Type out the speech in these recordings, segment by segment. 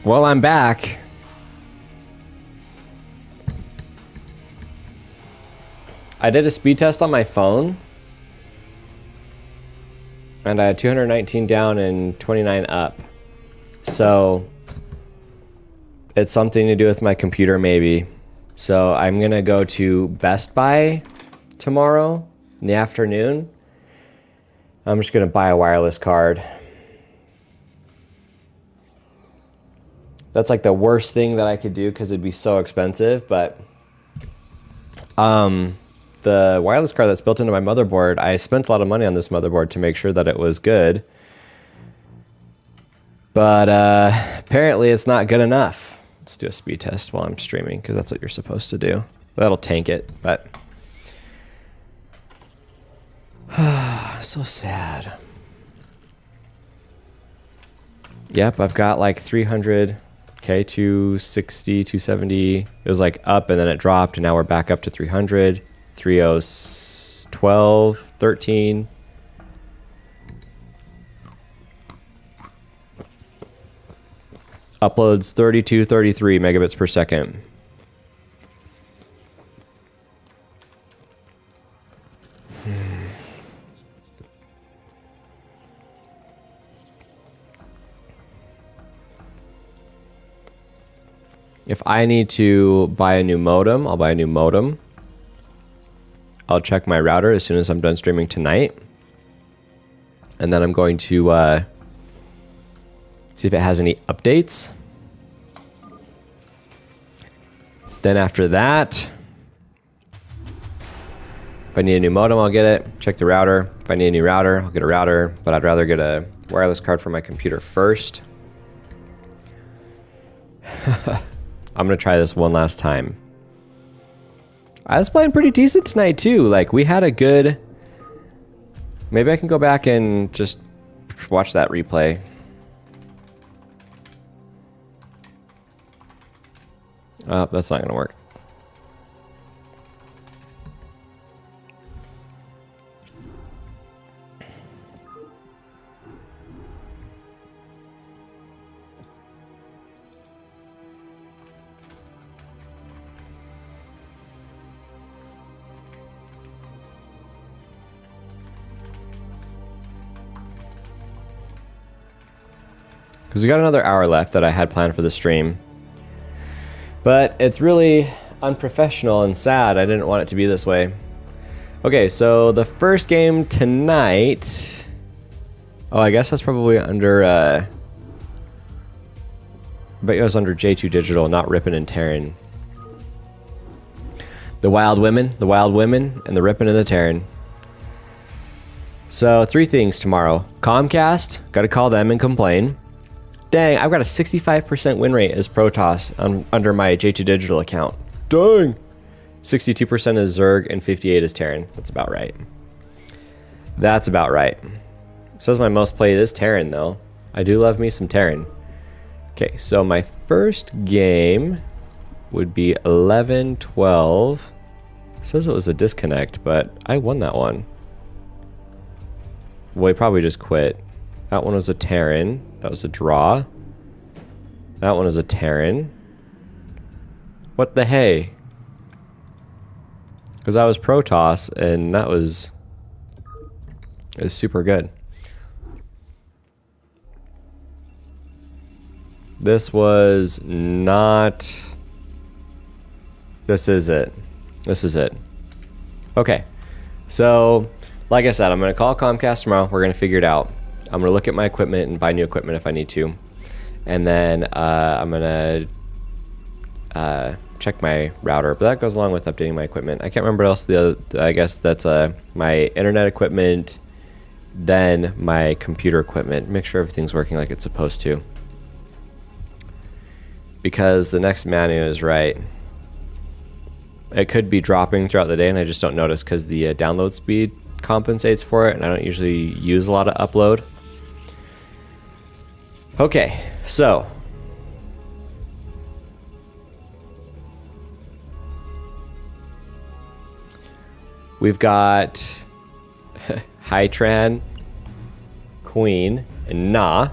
Well, I'm back. I did a speed test on my phone. And I had 219 down and 29 up. So it's something to do with my computer maybe. So I'm going to go to Best Buy tomorrow in the afternoon. I'm just going to buy a wireless card. That's like the worst thing that I could do because it'd be so expensive, but the wireless card that's built into my motherboard, I spent a lot of money on this motherboard to make sure that it was good. But apparently it's not good enough. Let's do a speed test while I'm streaming because that's what you're supposed to do. That'll tank it, but so sad. Yep, I've got like 300. Okay, 260, 270. It was like up and then it dropped and now we're back up to 300. 3012, 13. Uploads 32, 33 megabits per second. If I need to buy a new modem, I'll buy a new modem. I'll check my router as soon as I'm done streaming tonight. And then I'm going to see if it has any updates. Then after that, if I need a new modem, I'll get it. Check the router. If I need a new router, I'll get a router. But I'd rather get a wireless card for my computer first. I'm going to try this one last time. I was playing pretty decent tonight too. Like we had a good... Maybe I can go back and just watch that replay. Oh, that's not going to work. Because we got another hour left that I had planned for the stream. But it's really unprofessional and sad. I didn't want it to be this way. Okay, so the first game tonight... Oh, I guess that's probably under... I bet it was under J2 Digital, not Rippin' and Terran. The Wild Women, and the Rippin' and the Terran. So, 3 things tomorrow. Comcast, gotta call them and complain. Dang, I've got a 65% win rate as Protoss under my J2 Digital account. Dang! 62% is Zerg and 58 is Terran. That's about right. That's about right. Says my most played is Terran though. I do love me some Terran. Okay, so my first game would be 11-12. Says it was a disconnect, but I won that one. Well, he probably just quit. That one was a Terran. That was a draw. That one was a Terran. What the hey? Because I was Protoss, and that was... It was super good. This was not... This is it. This is it. Okay. So, like I said, I'm going to call Comcast tomorrow. We're going to figure it out. I'm going to look at my equipment and buy new equipment if I need to. And then I'm going to check my router. But that goes along with updating my equipment. I can't remember what else. I guess that's my internet equipment, then my computer equipment. Make sure everything's working like it's supposed to. Because the next menu is right. It could be dropping throughout the day and I just don't notice because the download speed compensates for it and I don't usually use a lot of upload. Okay, so we've got Hytran, Queen, and Na.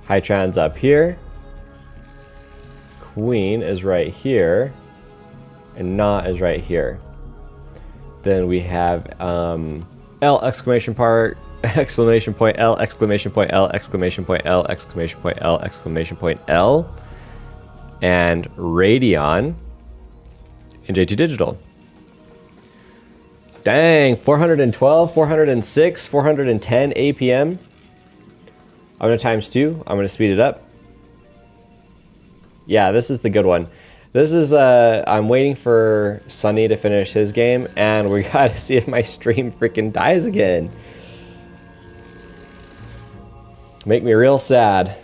Hytran's up here. queen is right here, and Na is right here. Then we have L exclamation point exclamation point L exclamation point L exclamation point L exclamation point L exclamation point L, and Radeon and J2 Digital. Dang, 412, 406, 410 APM. I'm gonna times 2. I'm gonna speed it up. Yeah, this is the good one. This is, I'm waiting for Sunny to finish his game, and we gotta see if my stream freaking dies again. Make me real sad.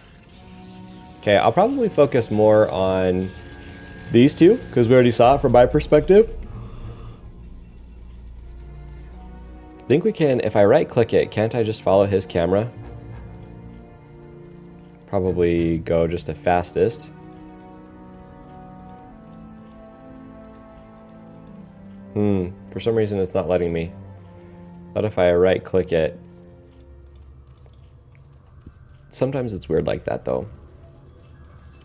Okay, I'll probably focus more on these two, because we already saw it from my perspective. I think we can, if I right click it, can't I just follow his camera? Probably go just to fastest. For some reason it's not letting me. But if I right click it, sometimes it's weird like that though.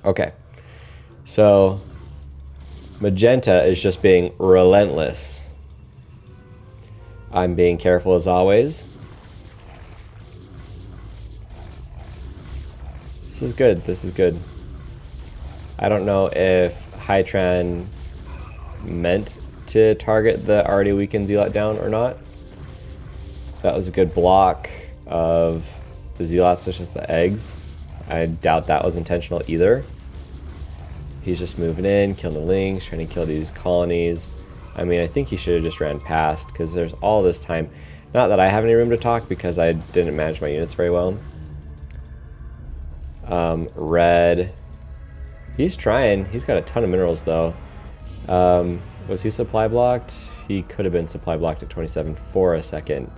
Okay, so Magenta is just being relentless. I'm being careful as always. This is good, this is good. I don't know if Hytran meant to target the already weakened Zealot down or not. That was a good block of the Zealots, such as the eggs. I doubt that was intentional either. He's just moving in, killing the Lings, trying to kill these colonies. I mean, I think he should have just ran past, because there's all this time. Not that I have any room to talk, because I didn't manage my units very well. Red. He's trying. He's got a ton of minerals, though. Was he supply blocked? He could have been supply blocked at 27 for a second.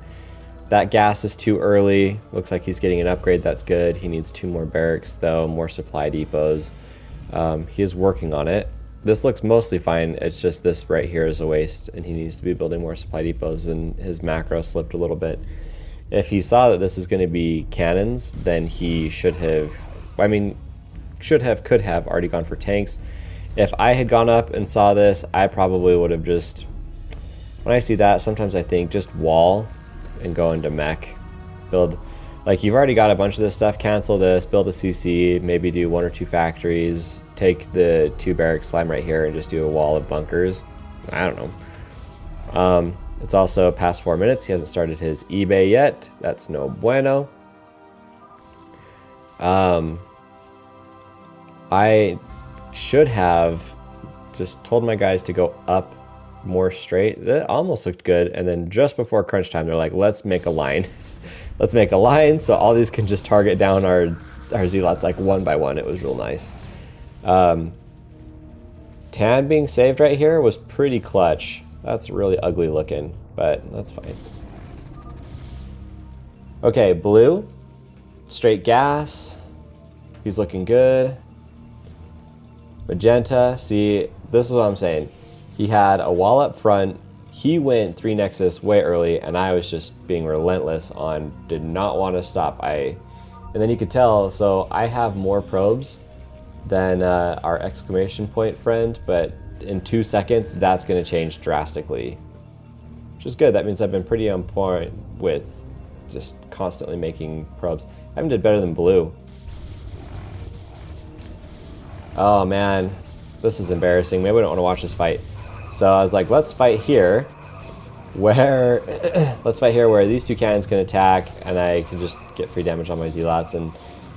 That gas is too early. Looks like he's getting an upgrade. That's good. He needs 2 more barracks, though. More supply depots. He is working on it. This looks mostly fine. It's just this right here is a waste, and he needs to be building more supply depots, and his macro slipped a little bit. If he saw that this is going to be cannons, then he should have, I mean, could have already gone for tanks. If I had gone up and saw this, I probably would have just, when I see that, sometimes I think just wall and go into mech. Build, like you've already got a bunch of this stuff, cancel this, build a CC, maybe do 1 or 2 factories, take the 2 barracks, fly them right here, and just do a wall of bunkers. I don't know. It's also past 4 minutes. He hasn't started his eBay yet. That's no bueno. I should have just told my guys to go up more straight. That almost looked good. And then just before crunch time, they're like, let's make a line. Let's make a line so all these can just target down our Zealots like 1 by 1. It was real nice. Tan being saved right here was pretty clutch. That's really ugly looking, but that's fine. Okay, blue. Straight gas. He's looking good. Magenta. See, this is what I'm saying. He had a wall up front. He went 3 Nexus way early, and I was just being relentless on, did not want to stop. And then you could tell, so I have more probes than our exclamation point friend, but in 2 seconds, that's going to change drastically, which is good. That means I've been pretty on point with just constantly making probes. I haven't did better than blue. Oh man, this is embarrassing. Maybe we don't want to watch this fight. So I was like, let's fight here, where let's fight here where these 2 cannons can attack, and I can just get free damage on my Zealots. And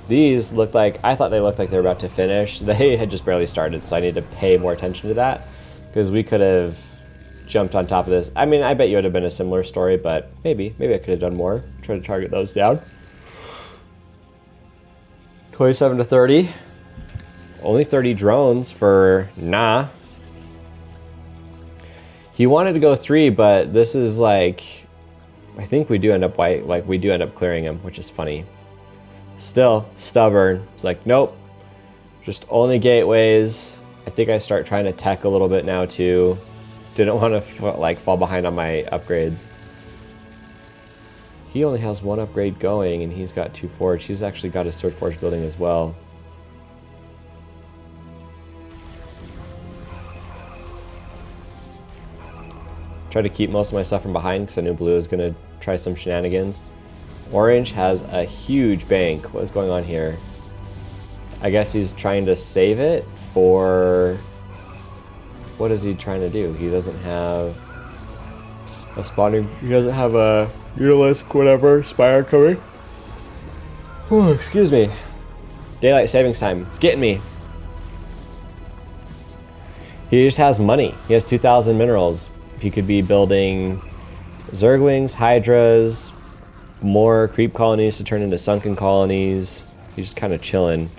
these looked like, I thought they looked like they were about to finish. They had just barely started, so I need to pay more attention to that, because we could have jumped on top of this. I mean, I bet you would have been a similar story, but maybe I could have done more. Try to target those down. 27 to 30. Only 30 drones for nah. He wanted to go 3, but this is like, I think we do end up clearing him, which is funny. Still stubborn. It's like, nope, just only gateways. I think I start trying to tech a little bit now too. Didn't want to like fall behind on my upgrades. He only has 1 upgrade going, and he's got 2 forge. He's actually got a sword forge building as well. Try to keep most of my stuff from behind because I knew blue was going to try some shenanigans. Orange has a huge bank. What is going on here? I guess he's trying to save it for... What is he trying to do? He doesn't have a spawning... He doesn't have a Utilisk, whatever, Spire coming. Whew, excuse me. Daylight savings time. It's getting me. He just has money. He has 2,000 minerals. He could be building Zerglings, Hydras, more creep colonies to turn into sunken colonies. He's just kind of chilling.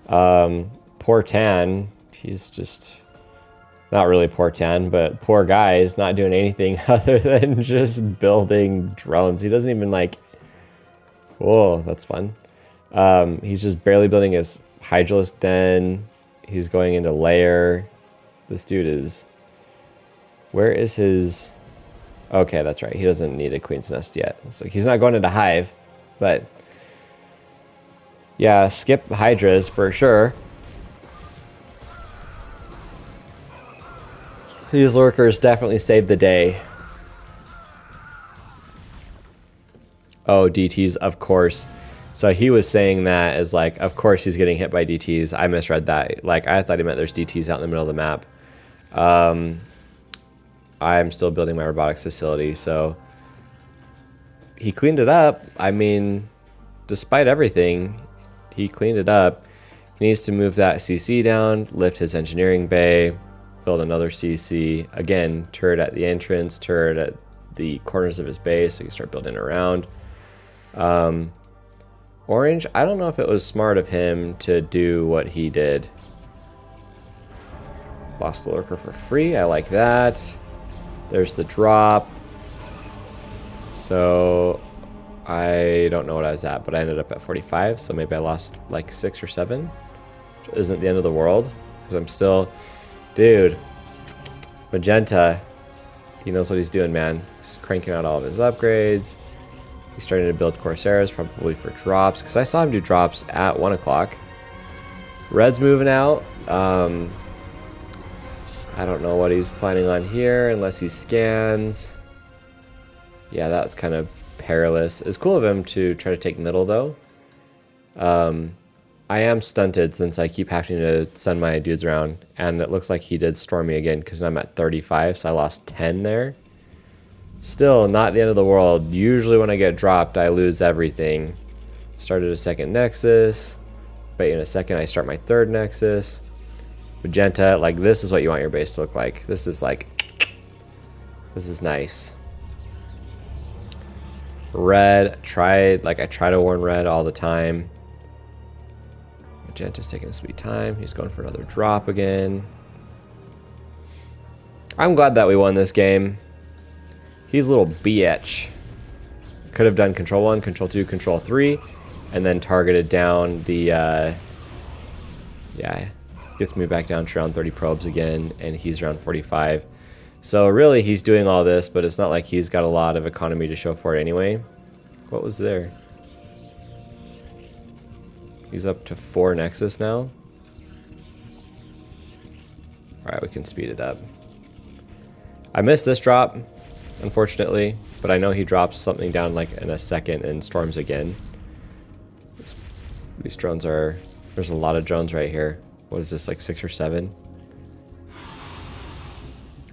Poor Tan, he's just not really poor Tan, but poor guy is not doing anything other than just building drones. He doesn't even like, whoa, that's fun. He's just barely building his Hydralisk den. He's going into lair. This dude is, where is his, okay, that's right. He doesn't need a queen's nest yet. It's like he's not going into hive, but yeah, skip Hydras for sure. These lurkers definitely saved the day. Oh, DTs, of course. So he was saying that as like, of course he's getting hit by DTs. I misread that. Like, I thought he meant there's DTs out in the middle of the map. I'm still building my robotics facility, so he cleaned it up. I mean, despite everything, he cleaned it up. He needs to move that CC down, lift his engineering bay, build another CC. Again, turret at the entrance, turret at the corners of his base, so he can start building around. Orange, I don't know if it was smart of him to do what he did. Lost the lurker for free, I like that. There's the drop. So I don't know what I was at, but I ended up at 45, so maybe I lost like 6 or 7. Which isn't the end of the world, because I'm still... Dude, Magenta, he knows what he's doing, man. He's cranking out all of his upgrades. He's starting to build Corsairs, probably for drops, because I saw him do drops at 1 o'clock. Red's moving out. I don't know what he's planning on here, unless he scans. Yeah, that's kind of perilous. It's cool of him to try to take middle, though. I am stunted since I keep having to send my dudes around, and it looks like he did storm me again because I'm at 35, so I lost 10 there. Still, not the end of the world. Usually when I get dropped, I lose everything. Started a second Nexus, but in a second I start my third Nexus. Magenta, like this is what you want your base to look like. This is like, this is nice. Red, I try to warn Red all the time. Magenta's taking a sweet time. He's going for another drop again. I'm glad that we won this game. He's a little bitch. Could have done control 1, control 2, control 3, and then targeted down the, yeah, gets me back down to around 30 probes again, and he's around 45. So really, he's doing all this, but it's not like he's got a lot of economy to show for it anyway. What was there? He's up to 4 Nexus now. Alright, we can speed it up. I missed this drop, unfortunately, but I know he drops something down like in a second and storms again. These drones are... There's a lot of drones right here. What is this, like 6 or 7?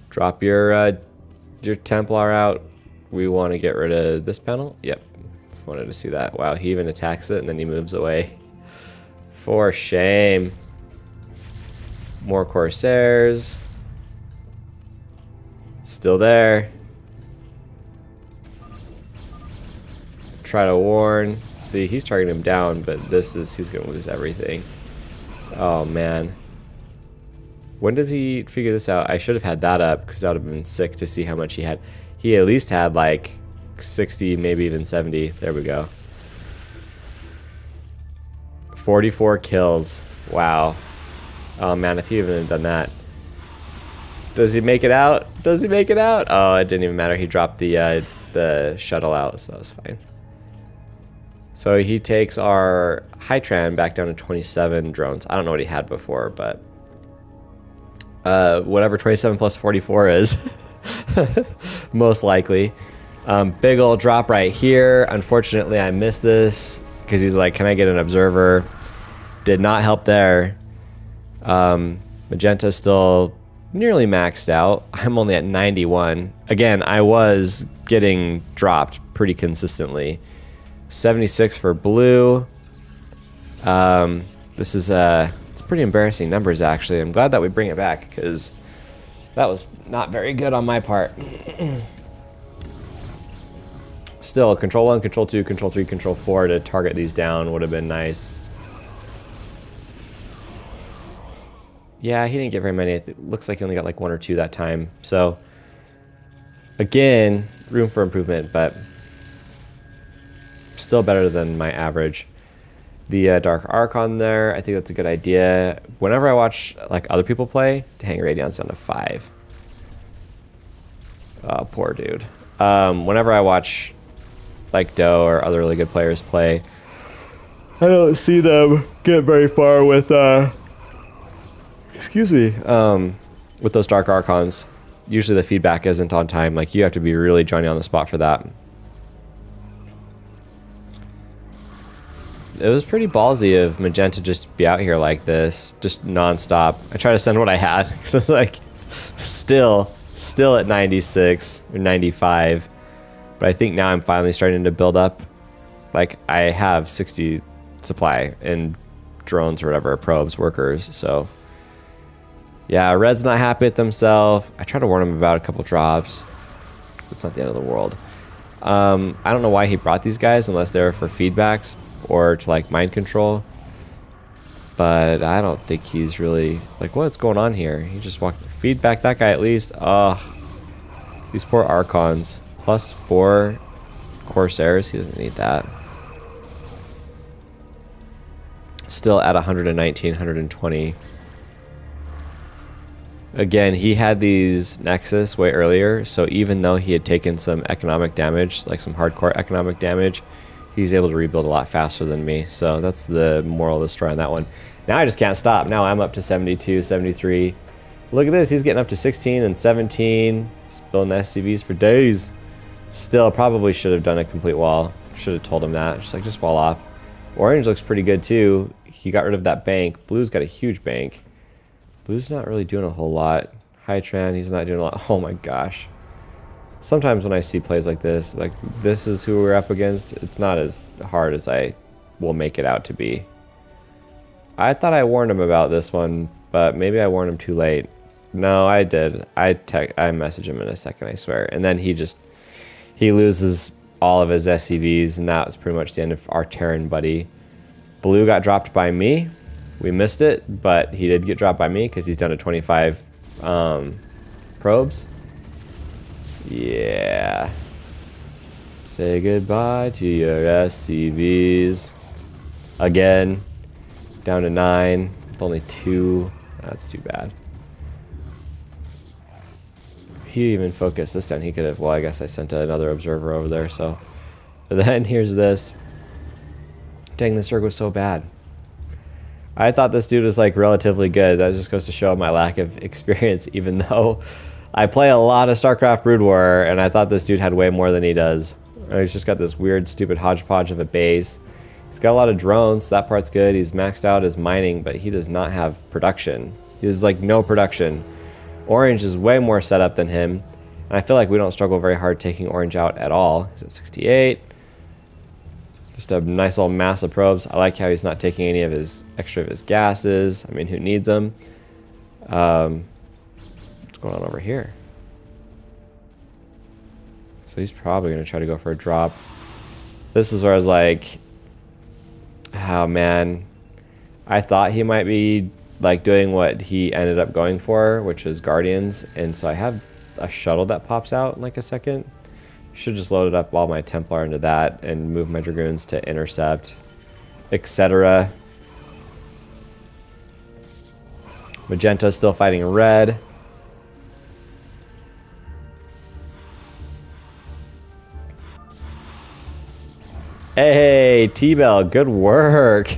Drop your Templar out. We want to get rid of this panel. Yep. Wanted to see that. Wow, he even attacks it and then he moves away. For shame. More Corsairs. Still there. Try to warn. See, he's targeting him down, but he's gonna lose everything. Oh man. When does he figure this out? I should have had that up because that would have been sick to see how much he had. He at least had like 60, maybe even 70. There we go. 44 kills. Wow. Oh man, if he even had done that. Does he make it out? Does he make it out? Oh, it didn't even matter. He dropped the shuttle out, so that was fine. So he takes our Hytran back down to 27 drones. I don't know what he had before, but whatever 27 plus 44 is. Most likely. Big old drop right here. Unfortunately, I missed this because he's like, can I get an observer? Did not help there. Magenta still nearly maxed out. I'm only at 91. Again, I was getting dropped pretty consistently. 76 for blue. This is it's pretty embarrassing numbers actually. I'm glad that we bring it back because that was not very good on my part. Still, control 1, control 2, control 3, control 4 to target these down would have been nice. Yeah, he didn't get very many. It looks like he only got like 1 or 2 that time. So, again, room for improvement, but still better than my average. The Dark Archon there, I think that's a good idea. Whenever I watch like other people play, to hang Radiance down to 5. Oh, poor dude. Whenever I watch like Doe or other really good players play, I don't see them get very far with excuse me, with those Dark Archons. Usually the feedback isn't on time. Like you have to be really Johnny on the spot for that. It was pretty ballsy of Magenta just be out here like this, just non-stop. I tried to send what I had because it's like still at 96 or 95. But I think now I'm finally starting to build up. Like I have 60 supply in drones or whatever, probes, workers. So yeah, Red's not happy with himself. I tried to warn him about a couple drops. It's not the end of the world. I don't know why he brought these guys unless they're for feedbacks or to like mind control. But I don't think he's really like, what's going on here? He just walked feedback that guy at least. Ugh. These poor Archons. +4 Corsairs. He doesn't need that. Still at 119, 120. Again, he had these Nexus way earlier, so even though he had taken some economic damage, like some hardcore economic damage, he's able to rebuild a lot faster than me. So that's the moral of the story on that one. Now I just can't stop. Now I'm up to 72, 73. Look at this. He's getting up to 16 and 17. He's building SCVs for days. Still, probably should have done a complete wall. Should have told him that. Just wall off. Orange looks pretty good too. He got rid of that bank. Blue's got a huge bank. Blue's not really doing a whole lot. Hytran, he's not doing a lot. Oh my gosh. Sometimes when I see plays like this is who we're up against, it's not as hard as I will make it out to be. I thought I warned him about this one, but maybe I warned him too late. No, I did. I messaged him in a second, I swear. And then he loses all of his SCVs, and that was pretty much the end of our Terran buddy. Blue got dropped by me. We missed it, but he did get dropped by me because he's down to 25 probes. Yeah. Say goodbye to your SCVs. Again, down to 9 with only 2. That's too bad. If he even focused this down, he could have, well, I guess I sent another observer over there, so. But then here's this. Dang, this Zerg was so bad. I thought this dude was like relatively good. That just goes to show my lack of experience, even though I play a lot of StarCraft Brood War, and I thought this dude had way more than he does. He's just got this weird, stupid hodgepodge of a base. He's got a lot of drones, so that part's good. He's maxed out his mining, but he does not have production. He has like no production. Orange is way more set up than him, and I feel like we don't struggle very hard taking Orange out at all. He's at 68. Just a nice little mass of probes. I like how he's not taking any of his extra of his gases. I mean, who needs them? What's going on over here? So he's probably going to try to go for a drop. This is where I was like, oh man, I thought he might be like doing what he ended up going for, which is Guardians. And so I have a shuttle that pops out in like a second. Should just load it up all my Templar into that and move my Dragoons to intercept, etc. Magenta still fighting red. Hey, T-Bell, good work.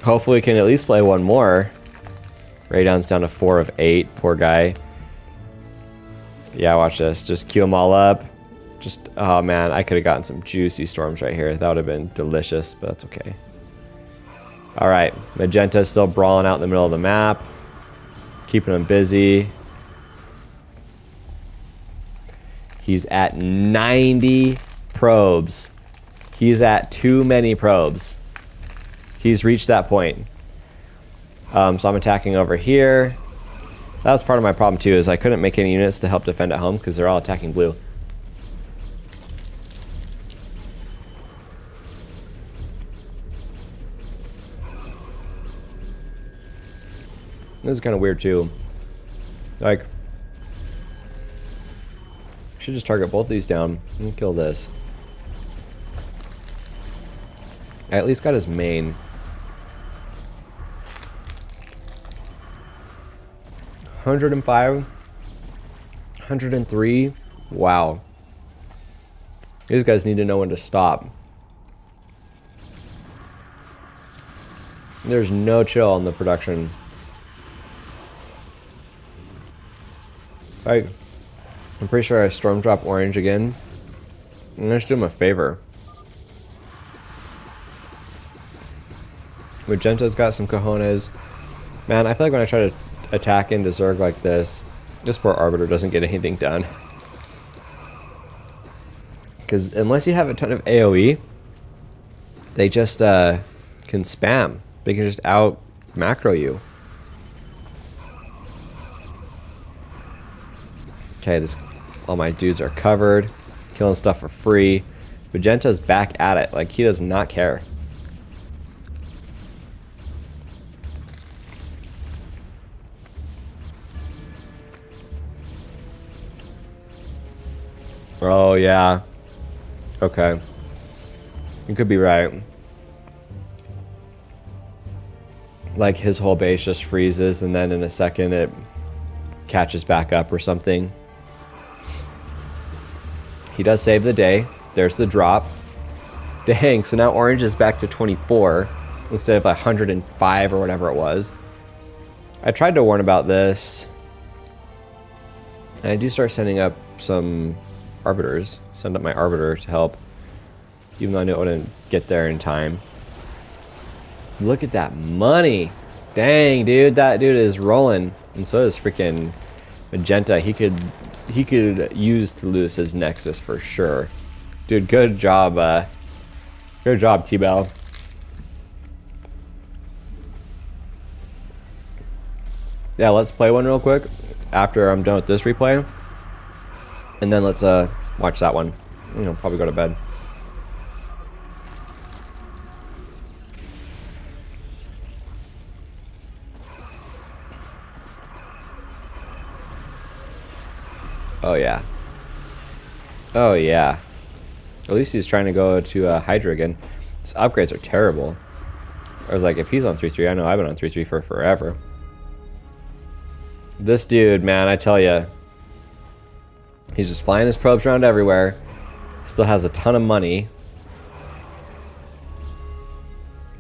Hopefully we can at least play one more. Radon's down to 4 of 8. Poor guy. Yeah, watch this. Just queue them all up. Just, oh man, I could have gotten some juicy storms right here. That would have been delicious, but that's okay. All right, Magenta's still brawling out in the middle of the map. Keeping him busy. He's at 90 probes. He's at too many probes. He's reached that point. So I'm attacking over here. That was part of my problem too, is I couldn't make any units to help defend at home because they're all attacking blue. This is kind of weird too. Like, I should just target both these down and kill this. I at least got his main. 105, 103. Wow. These guys need to know when to stop. There's no chill on the production. I'm pretty sure I storm drop orange again. I'm gonna just do him a favor. Magenta's got some cojones. Man, I feel like when I try to attack into Zerg like this poor Arbiter doesn't get anything done. Because unless you have a ton of AoE, they just can spam. They can just out macro you. Okay, all my dudes are covered. Killing stuff for free. Magenta's back at it. Like, he does not care. Oh, yeah. Okay. You could be right. Like, his whole base just freezes, and then in a second it catches back up or something. He does save the day. There's the drop. Dang, so now orange is back to 24 instead of 105 or whatever it was. I tried to warn about this. And I do start sending up some arbiters. Send up my arbiter to help. Even though I know I wouldn't get there in time. Look at that money. Dang, dude. That dude is rolling. And so is freaking Magenta. He could use to lose his Nexus for sure. Dude, good job. Good job, T-Bell. Yeah, let's play one real quick after I'm done with this replay. And then let's watch that one. You know, probably go to bed. Oh yeah. Oh yeah. At least he's trying to go to Hydra again. His upgrades are terrible. I was like, if he's on 3-3, I know I've been on 3-3 for forever. This dude, man, I tell ya. He's just flying his probes around everywhere. Still has a ton of money.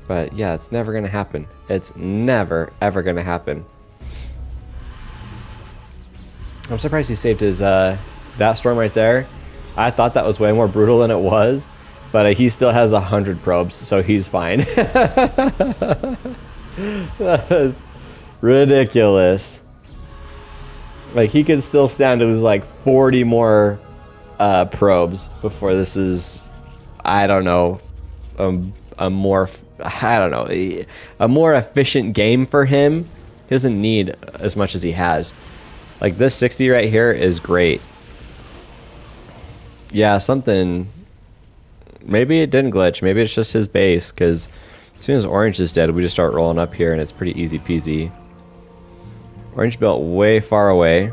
But yeah, it's never gonna happen. It's never, ever gonna happen. I'm surprised he saved his, that storm right there. I thought that was way more brutal than it was, but he still has 100 probes, so he's fine. That was ridiculous. Like, he could still stand to lose like 40 more probes before this is, I don't know, a more efficient game for him. He doesn't need as much as he has. Like, this 60 right here is great. Yeah, something... Maybe it didn't glitch. Maybe it's just his base, because as soon as orange is dead, we just start rolling up here, and it's pretty easy peasy. Orange built way far away.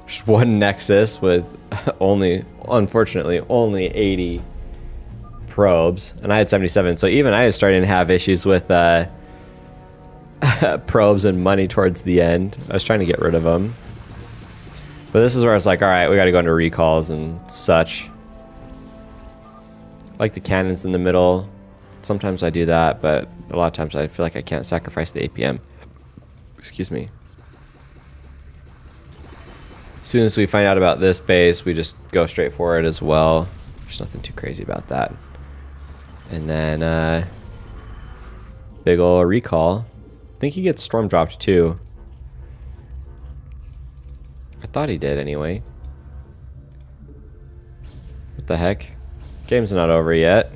Just one Nexus with only, unfortunately, only 80 probes. And I had 77, so even I was starting to have issues with... probes and money towards the end. I was trying to get rid of them. But this is where it's like, alright, we gotta go into recalls and such. Like the cannons in the middle. Sometimes I do that, but A lot of times I feel like I can't sacrifice the APM. Excuse me. As soon as we find out about this base, we just go straight for it as well. There's nothing too crazy about that. And then, big ol' recall. I think he gets storm dropped too. I thought he did anyway. What the heck? Game's not over yet.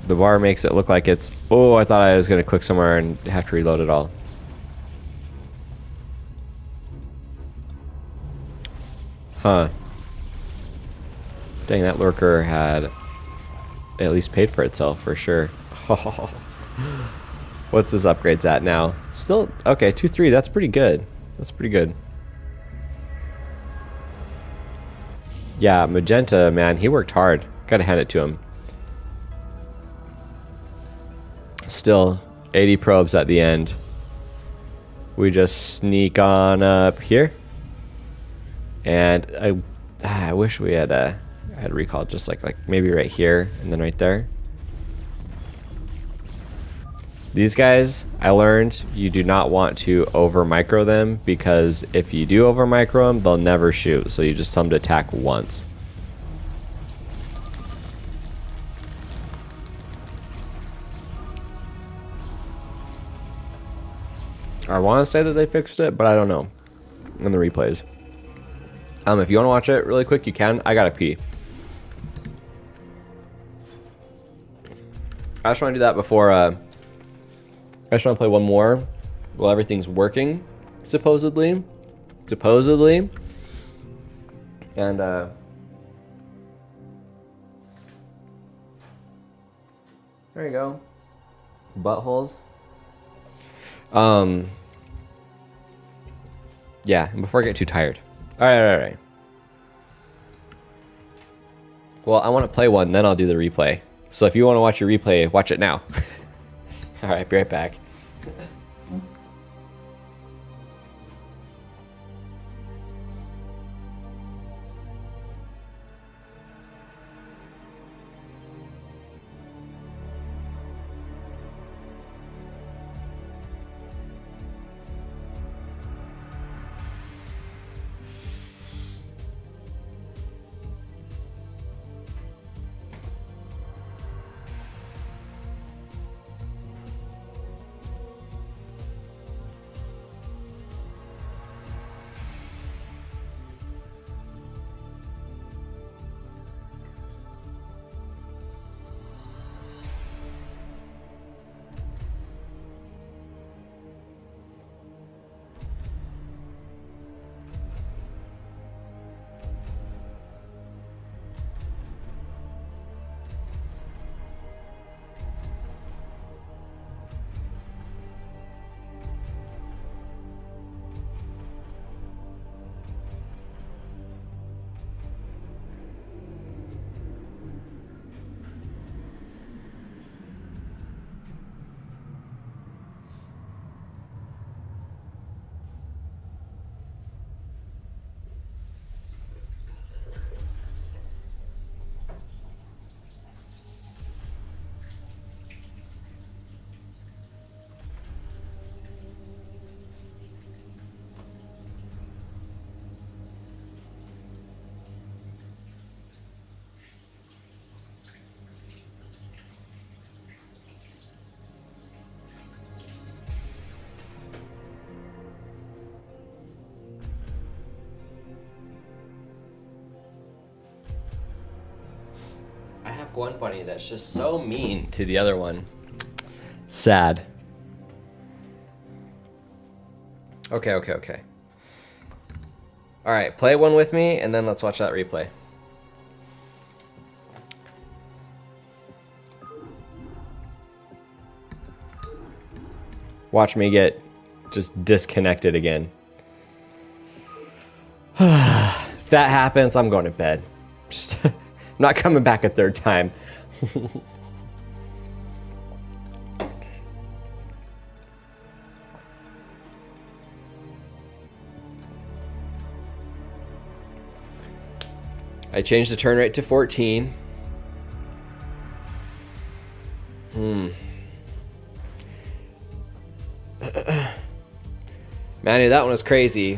The bar makes it look like it's... Oh, I thought I was going to click somewhere and have to reload it all. Huh. Dang, that lurker had at least paid for itself for sure. What's his upgrades at now? Still, okay, 2-3, that's pretty good. That's pretty good. Yeah, Magenta, man, he worked hard. Gotta hand it to him. Still, 80 probes at the end. We just sneak on up here. And I wish we had recall just like maybe right here and then right there. These guys, I learned you do not want to over micro them, because if you do over micro them, they'll never shoot. So you just tell them to attack once. I want to say that they fixed it, but I don't know in the replays. If you want to watch it really quick, you can. I gotta pee. I just want to do that before. I just want to play one more while everything's working, supposedly. And there you go. Buttholes. Yeah, and before I get too tired. All right. Well, I want to play one, then I'll do the replay. So if you want to watch your replay, watch it now. All right, be right back. I have one bunny that's just so mean to the other one. Sad. Okay. All right, play one with me, and then let's watch that replay. Watch me get just disconnected again. If that happens, I'm going to bed. Just I'm not coming back a third time. I changed the turn rate to 14. Manu, that one was crazy.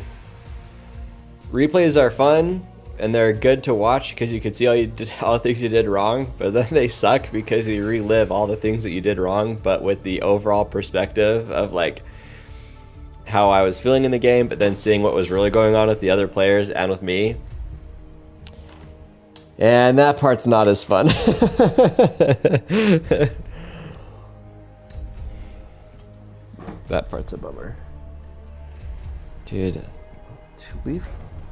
Replays are fun and they're good to watch because you can see all the things you did wrong, but then they suck because you relive all the things that you did wrong, but with the overall perspective of like how I was feeling in the game, but then seeing what was really going on with the other players and with me. And that part's not as fun. That part's a bummer. Dude, leave.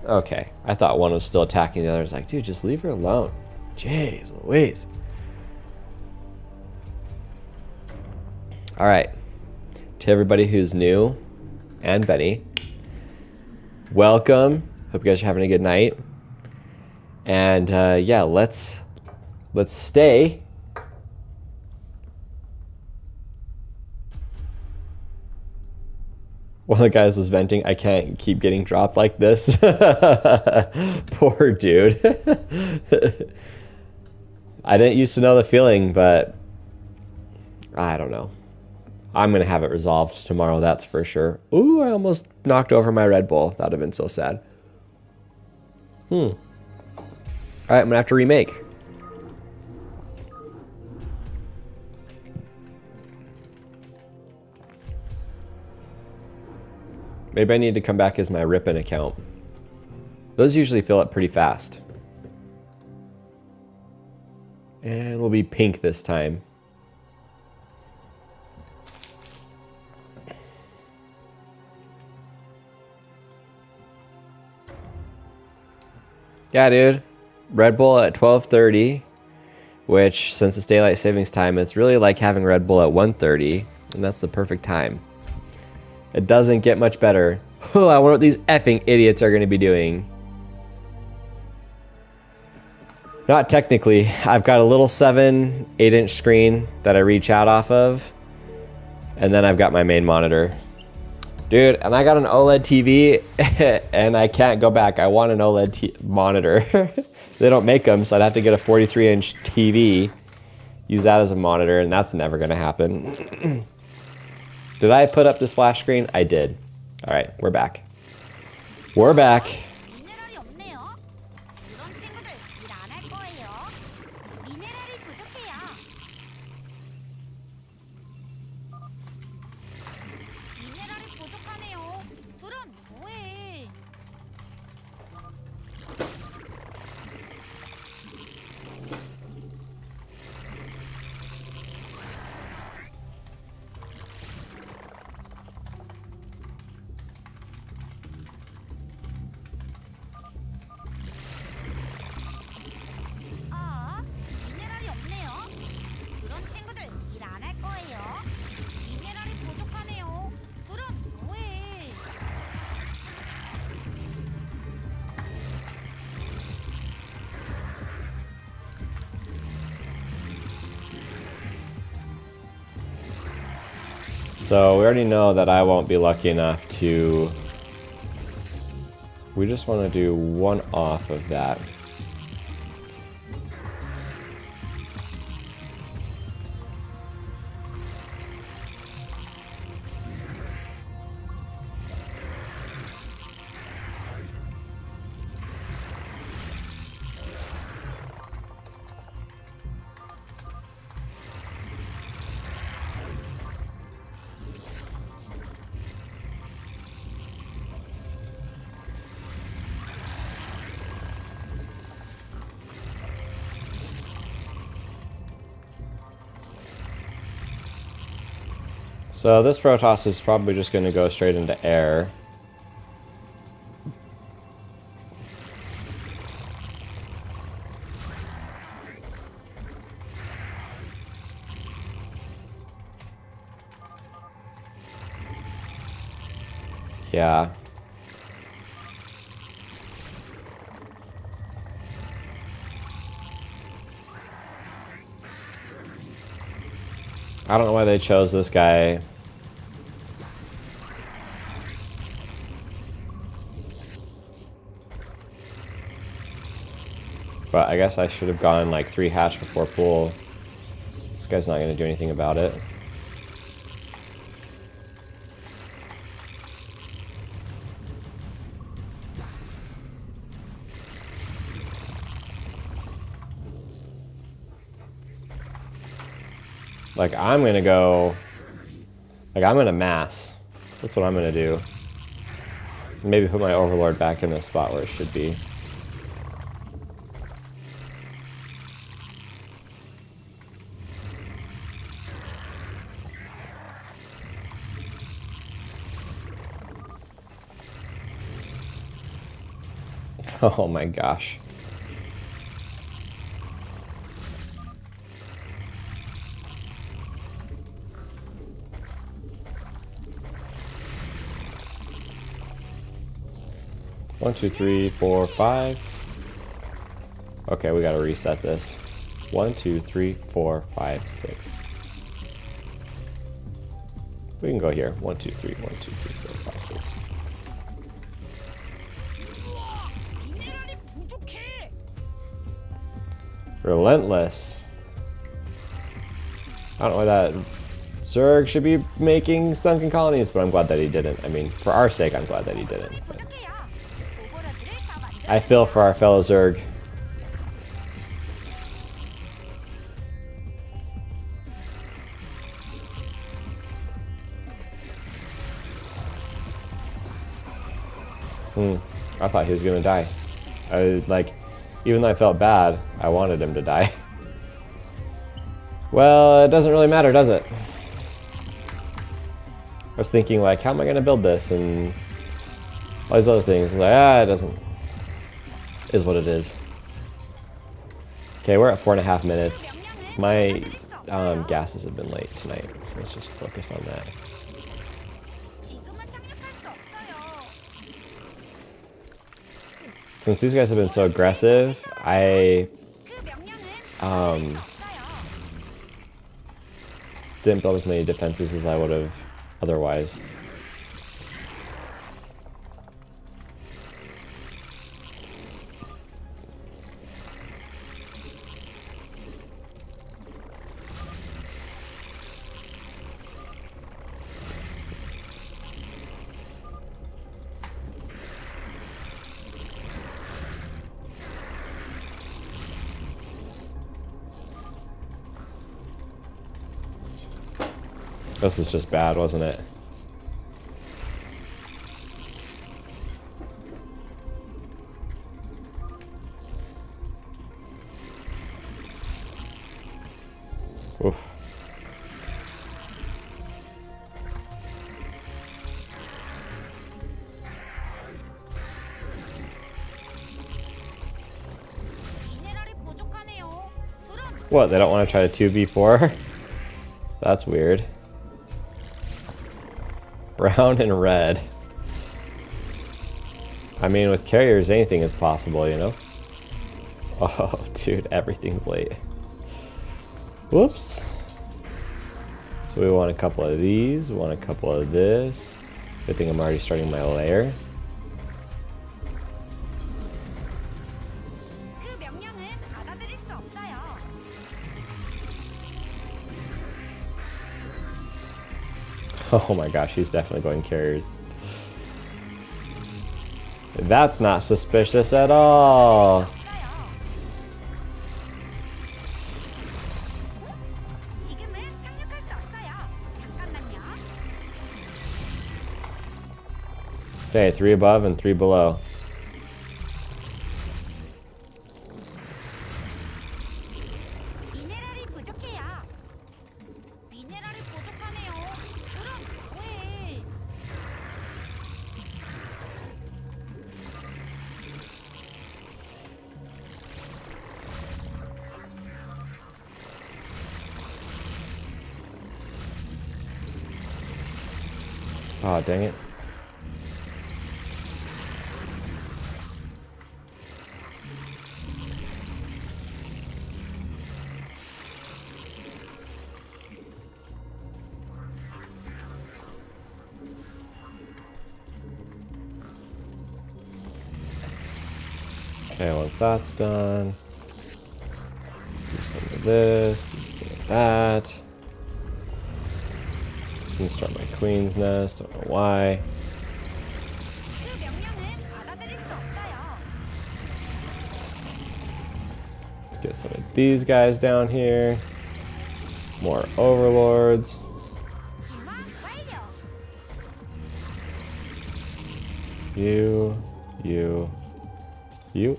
Okay, I thought one was still attacking the other. I was like, dude, just leave her alone. Jeez Louise. All right, to everybody who's new and Benny, welcome. Hope you guys are having a good night. And yeah, let's stay. One of the guys was venting, I can't keep getting dropped like this. Poor dude. I didn't used to know the feeling, but I don't know. I'm going to have it resolved tomorrow, that's for sure. Ooh, I almost knocked over my Red Bull. That would have been so sad. All right, I'm going to have to remake. Maybe I need to come back as my Rippin account. Those usually fill up pretty fast. And we'll be pink this time. Yeah, dude. Red Bull at 12:30, which since it's daylight savings time, it's really like having Red Bull at 1:30, and that's the perfect time. It doesn't get much better. Oh, I wonder what these effing idiots are going to be doing. Not technically. I've got a little 8-inch screen that I reach out off of. And then I've got my main monitor. Dude, and I got an OLED TV and I can't go back. I want an OLED monitor. They don't make them, so I'd have to get a 43-inch TV. Use that as a monitor, and that's never going to happen. Did I put up the splash screen? I did. All right, we're back. We're back. So we already know that I won't be lucky enough to... We just want to do one off of that. So this Protoss is probably just going to go straight into air. Yeah. I don't know why they chose this guy. But I guess I should have gone like 3 hatch before pool. This guy's not gonna do anything about it. Like, I'm gonna go... Like, I'm gonna mass. That's what I'm gonna do. Maybe put my Overlord back in the spot where it should be. Oh my gosh. One, two, three, four, five. Okay, we gotta reset this. 1, 2, 3, 4, 5, 6. We can go here. 1, 2, 3, 1, 2, 3, 4, 5, 6. Relentless. I don't know why that Zerg should be making sunken colonies, but I'm glad that he didn't. I mean, for our sake, I'm glad that he didn't. But I feel for our fellow Zerg. I thought he was gonna die. Even though I felt bad, I wanted him to die. Well, it doesn't really matter, does it? I was thinking, like, how am I gonna build this and all these other things. It's like, it doesn't. Is what it is. Okay, we're at 4.5 minutes. My gases have been late tonight, so let's just focus on that. Since these guys have been so aggressive, I didn't build as many defenses as I would have otherwise. This is just bad, wasn't it? Oof. What, they don't want to try to 2v4? That's weird. Brown and red. I mean, with carriers, anything is possible, you know? Oh, dude, everything's late. Whoops. So we want a couple of these, we want a couple of this. Good thing I'm already starting my layer. Oh my gosh, he's definitely going carriers. That's not suspicious at all. Okay, 3 above and 3 below. Oh, dang it. Okay, once that's done. Do some of this, do some of that. Can start my queen's nest, don't know why. Let's get some of these guys down here. More overlords. You.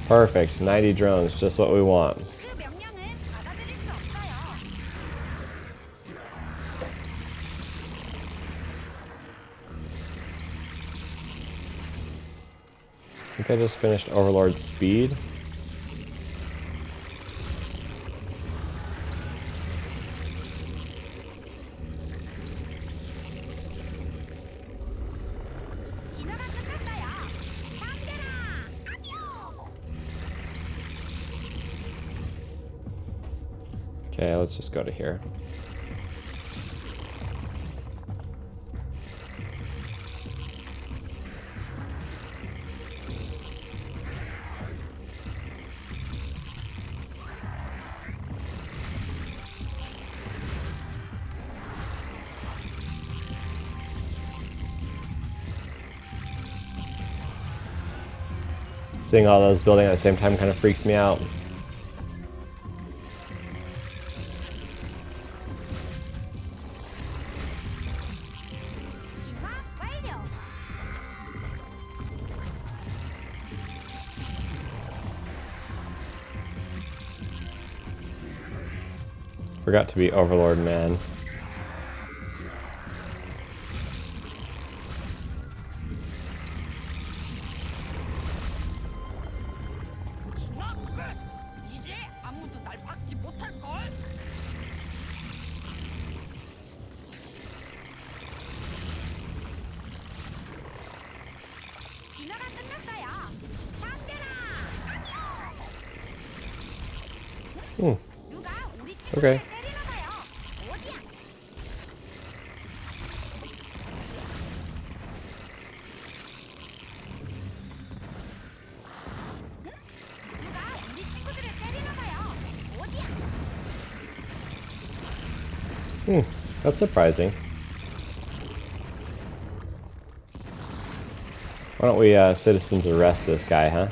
Perfect, 90 drones, just what we want. I think I just finished Overlord Speed. Okay, let's just go to here. Seeing all those building at the same time kind of freaks me out. Forgot to be Overlord Man. Okay. That's surprising. Why don't we citizens arrest this guy, huh?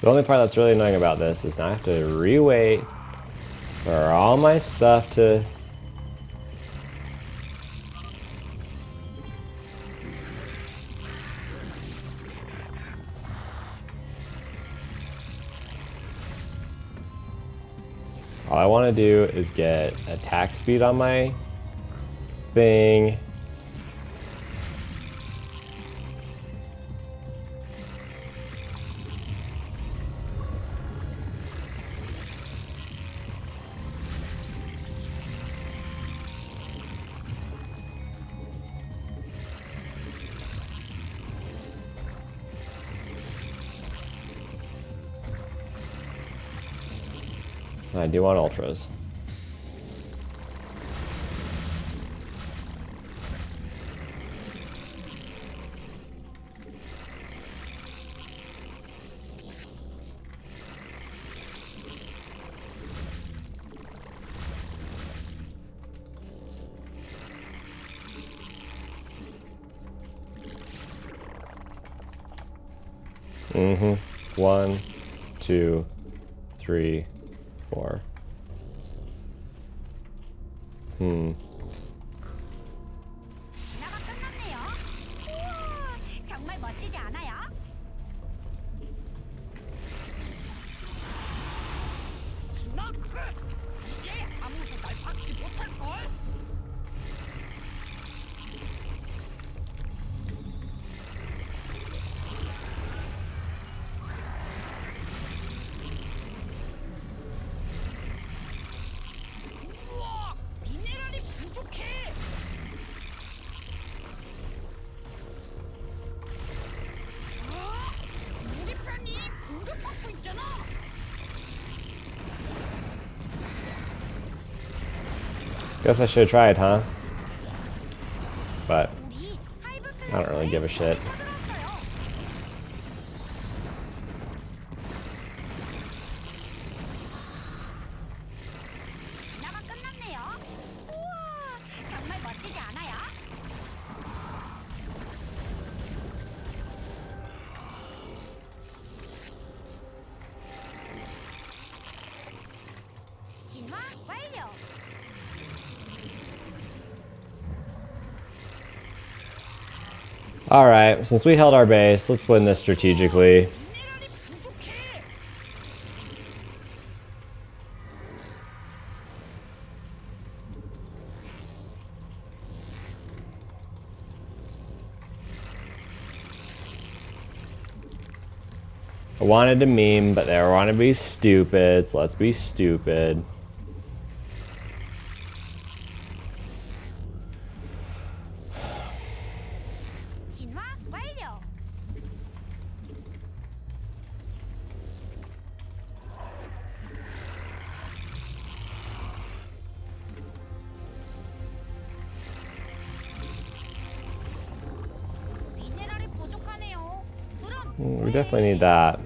The only part that's really annoying about this is now I have to re-wait for all my stuff to... All I want to do is get attack speed on my thing. I do want ultras. Mm-hmm. 1, 2, 3, 4. Guess I should have tried, huh? But I don't really give a shit. Alright, since we held our base, let's win this strategically. I wanted to meme, but they want to be stupid, so let's be stupid. We definitely need that.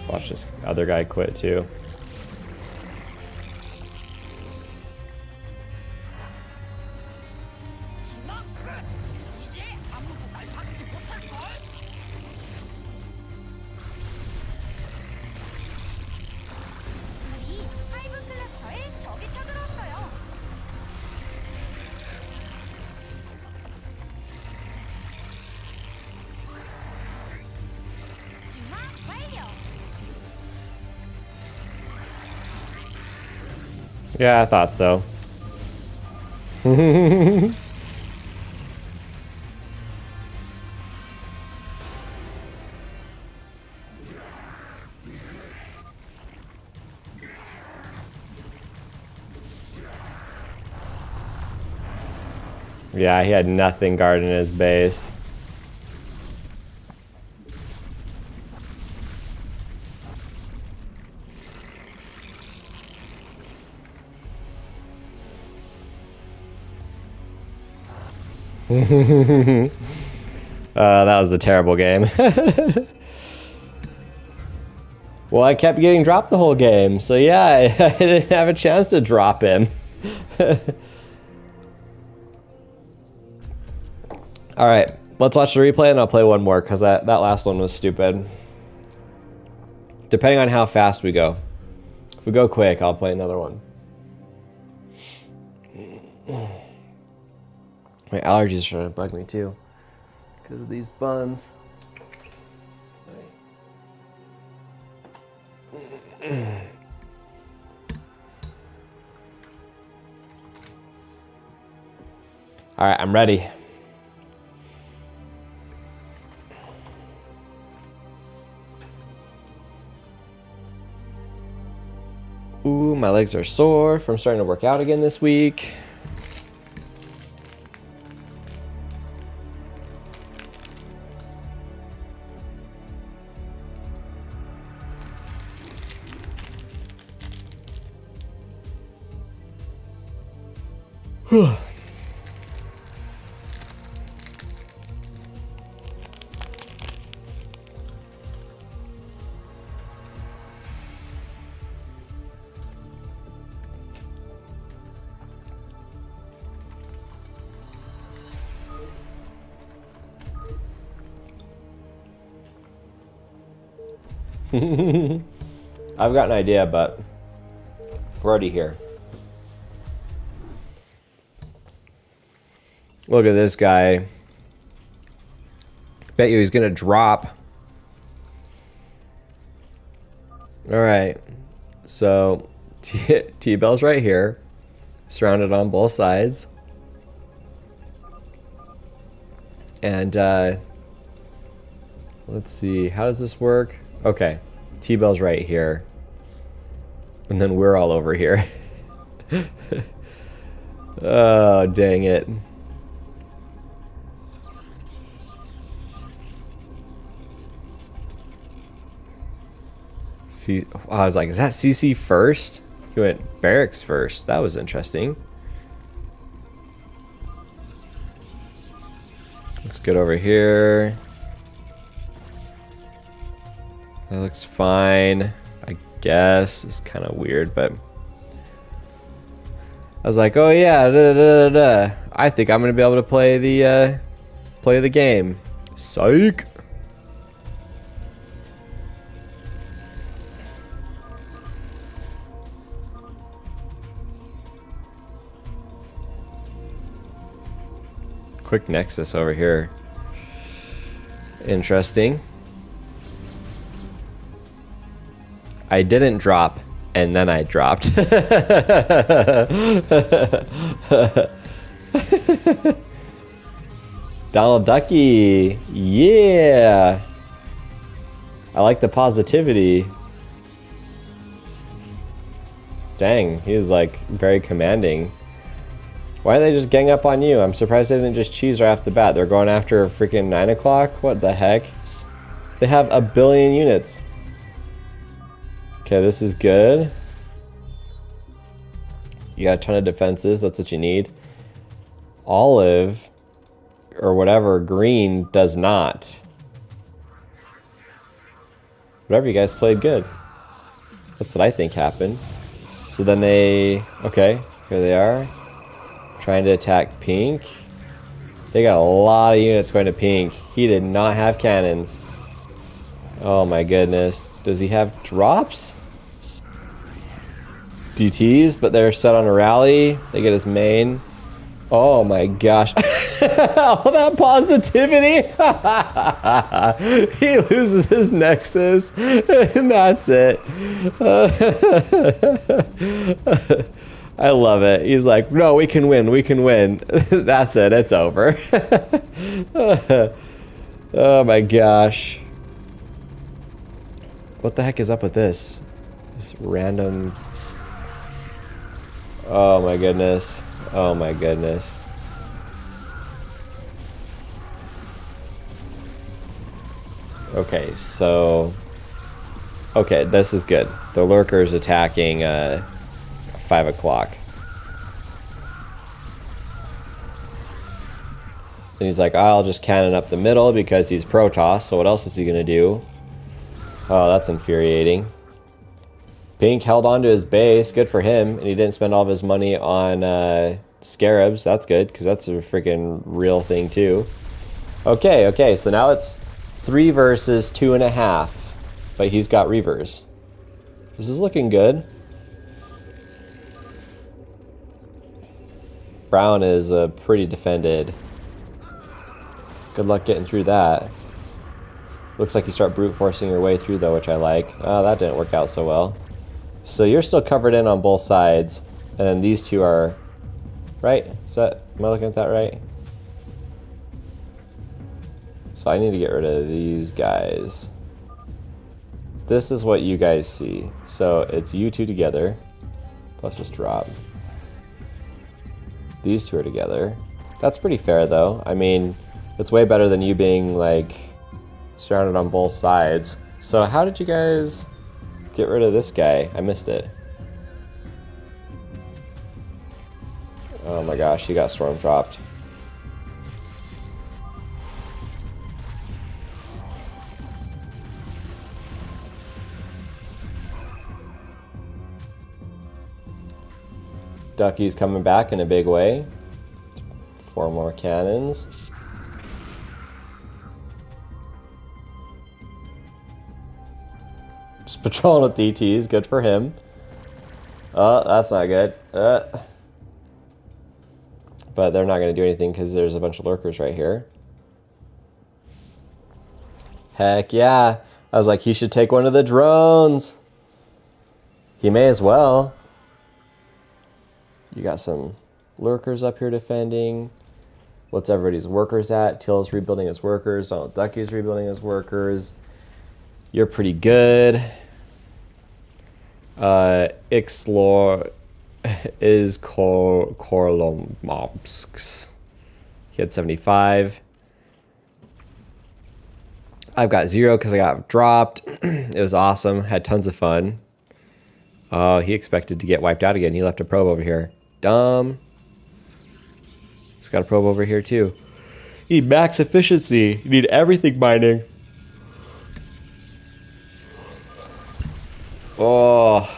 Watch this other guy quit too. Yeah, I thought so. Yeah, he had nothing guarding his base. That was a terrible game. Well, I kept getting dropped the whole game, so yeah, I didn't have a chance to drop him. Alright, let's watch the replay and I'll play one more because that last one was stupid. Depending on how fast we go. If we go quick, I'll play another one. My allergies are trying to bug me too because of these buns. All right, I'm ready. Ooh, my legs are sore from starting to work out again this week. I've got an idea, but we're already here. Look at this guy. Bet you he's gonna drop. All right, so T-Bell's right here, surrounded on both sides. And let's see, how does this work? Okay, T-Bell's right here. And then we're all over here. Oh, dang it. See, I was like, is that CC first? He went barracks first. That was interesting. Looks good over here. That looks fine, I guess. It's kind of weird, but I was like, oh yeah, I think I'm gonna be able to play the game. Psych. Quick Nexus over here. Interesting. I didn't drop, and then I dropped. Donald Ducky. Yeah. I like the positivity. Dang, he's like very commanding. Why did they just gang up on you? I'm surprised they didn't just cheese right off the bat. They're going after freaking 9 o'clock? What the heck? They have 1 billion units. Okay, this is good. You got a ton of defenses. That's what you need. Olive, or whatever, green does not. Whatever, you guys played good. That's what I think happened. So then they... Okay, here they are. Trying to attack pink. They got a lot of units going to pink. He did not have cannons. Oh my goodness. Does he have drops? DTs, but they're set on a rally. They get his main. Oh my gosh. All that positivity. He loses his Nexus. And that's it. I love it. He's like, no, we can win. We can win. That's it. It's over. Oh my gosh. What the heck is up with this? This random... Oh my goodness. Oh my goodness. Okay, so... Okay, this is good. The lurker's attacking 5 o'clock. And he's like, oh, I'll just cannon up the middle because he's Protoss, so what else is he gonna do? Oh, that's infuriating. Pink held on to his base, good for him, and he didn't spend all of his money on scarabs. That's good, because that's a freaking real thing too. Okay, so now it's 3 versus 2.5, but he's got reavers. This is looking good. Brown is pretty defended. Good luck getting through that. Looks like you start brute forcing your way through though, which I like. Oh, that didn't work out so well. So you're still covered in on both sides, and then these two are, right? Am I looking at that right? So I need to get rid of these guys. This is what you guys see. So it's you two together, plus this drop. These two are together. That's pretty fair though. I mean, it's way better than you being like surrounded on both sides. So how did you guys get rid of this guy? I missed it. Oh my gosh, he got storm dropped. Ducky's coming back in a big way. 4 more cannons. Just patrolling with DTs, good for him. Oh, that's not good. But they're not going to do anything because there's a bunch of lurkers right here. Heck yeah. I was like, he should take one of the drones. He may as well. You got some lurkers up here defending. What's everybody's workers at? Till's rebuilding his workers. Donald Ducky's rebuilding his workers. You're pretty good. Ixlor is Korlomobsk. He had 75. I've got 0 because I got dropped. It was awesome. Had tons of fun. Oh, he expected to get wiped out again. He left a probe over here. Dumb. He's got a probe over here too. You need max efficiency. You need everything mining. Oh,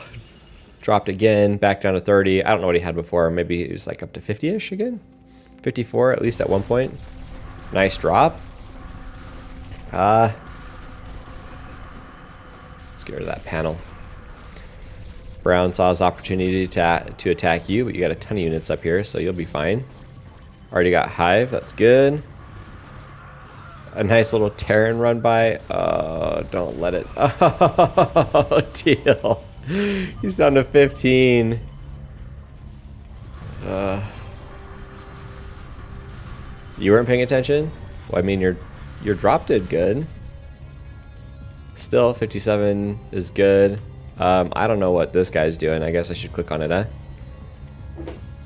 dropped again. Back down to 30. I don't know what he had before. Maybe he was like up to 50-ish again. 54 at least at one point. Nice drop. Let's get rid of that panel. Brown saw his opportunity to attack you, but you got a ton of units up here, so you'll be fine. Already got Hive, that's good. A nice little Terran run by. Don't let it. Oh, Teal. He's down to 15. You weren't paying attention? Well, I mean, your drop did good. Still, 57 is good. I don't know what this guy's doing. I guess I should click on it, huh?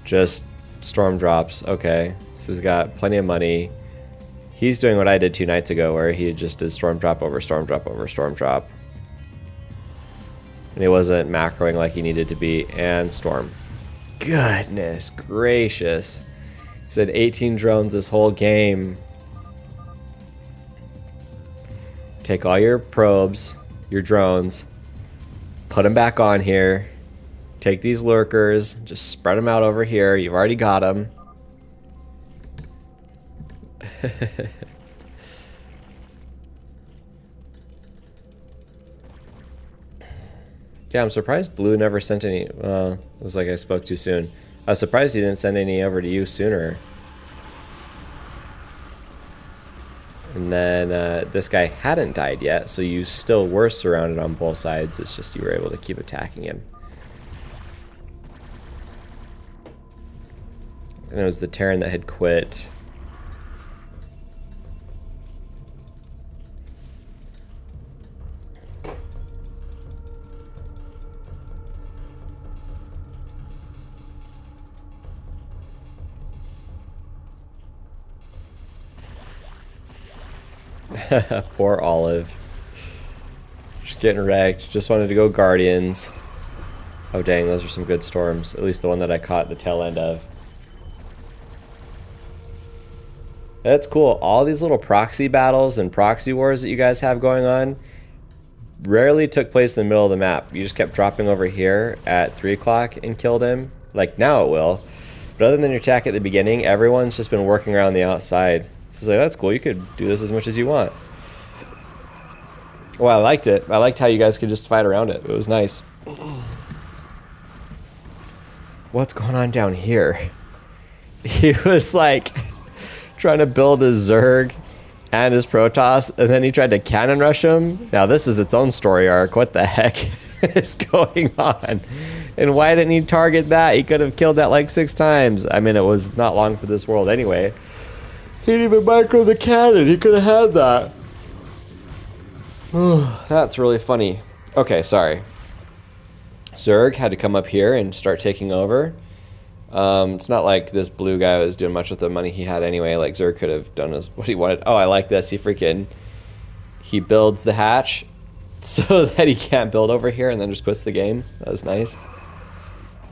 Just storm drops. Okay. So he's got plenty of money. He's doing what I did 2 nights ago, where he just did storm drop over storm drop over storm drop. And he wasn't macroing like he needed to be. And storm. Goodness gracious. He said 18 drones this whole game. Take all your probes, your drones, put them back on here. Take these lurkers, just spread them out over here. You've already got them. Yeah, I'm surprised Blue never sent any. It was like I spoke too soon. I was surprised he didn't send any over to you sooner. And then this guy hadn't died yet, so you still were surrounded on both sides. It's just you were able to keep attacking him. And it was the Terran that had quit. Poor Olive. Just getting wrecked. Just wanted to go Guardians. Oh dang, those are some good storms. At least the one that I caught the tail end of. That's cool. All these little proxy battles and proxy wars that you guys have going on rarely took place in the middle of the map. You just kept dropping over here at 3 o'clock and killed him. Like now it will. But other than your attack at the beginning, everyone's just been working around the outside. So it's like, that's cool. You could do this as much as you want. Well, I liked it. I liked how you guys could just fight around it. It was nice. What's going on down here? He was like trying to build his Zerg and his Protoss, and then he tried to cannon rush him. Now this is its own story arc. What the heck is going on? And why didn't he target that? He could have killed that like 6 times. I mean, it was not long for this world anyway. He didn't even micro the cannon. He could have had that. That's really funny. Okay, sorry. Zerg had to come up here and start taking over. It's not like this blue guy was doing much with the money he had anyway. Like Zerg could have done what he wanted. Oh, I like this. He builds the hatch so that he can't build over here and then just quits the game. That was nice.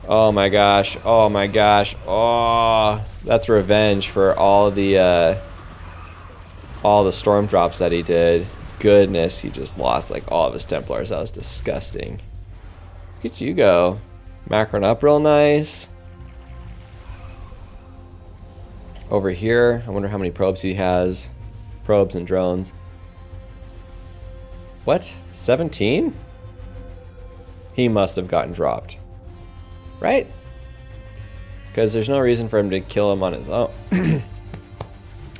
Oh my gosh. Oh my gosh. Oh, that's revenge for all the storm drops that he did. Goodness, he just lost like all of his Templars. That was disgusting. Look at you go. Macron up real nice. Over here, I wonder how many probes he has. Probes and drones. What? 17? He must have gotten dropped. Right? Because there's no reason for him to kill him on his own.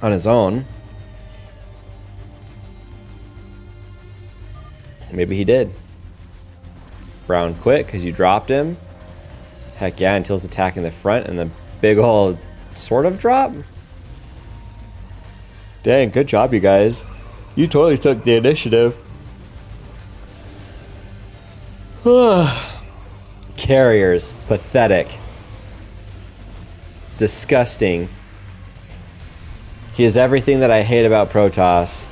On his own. Maybe he did. Brown quit because you dropped him. Heck yeah, until he's attacking the front and the big old sort of drop. Dang, good job, you guys. You totally took the initiative. Carriers, pathetic. Disgusting. He is everything that I hate about Protoss.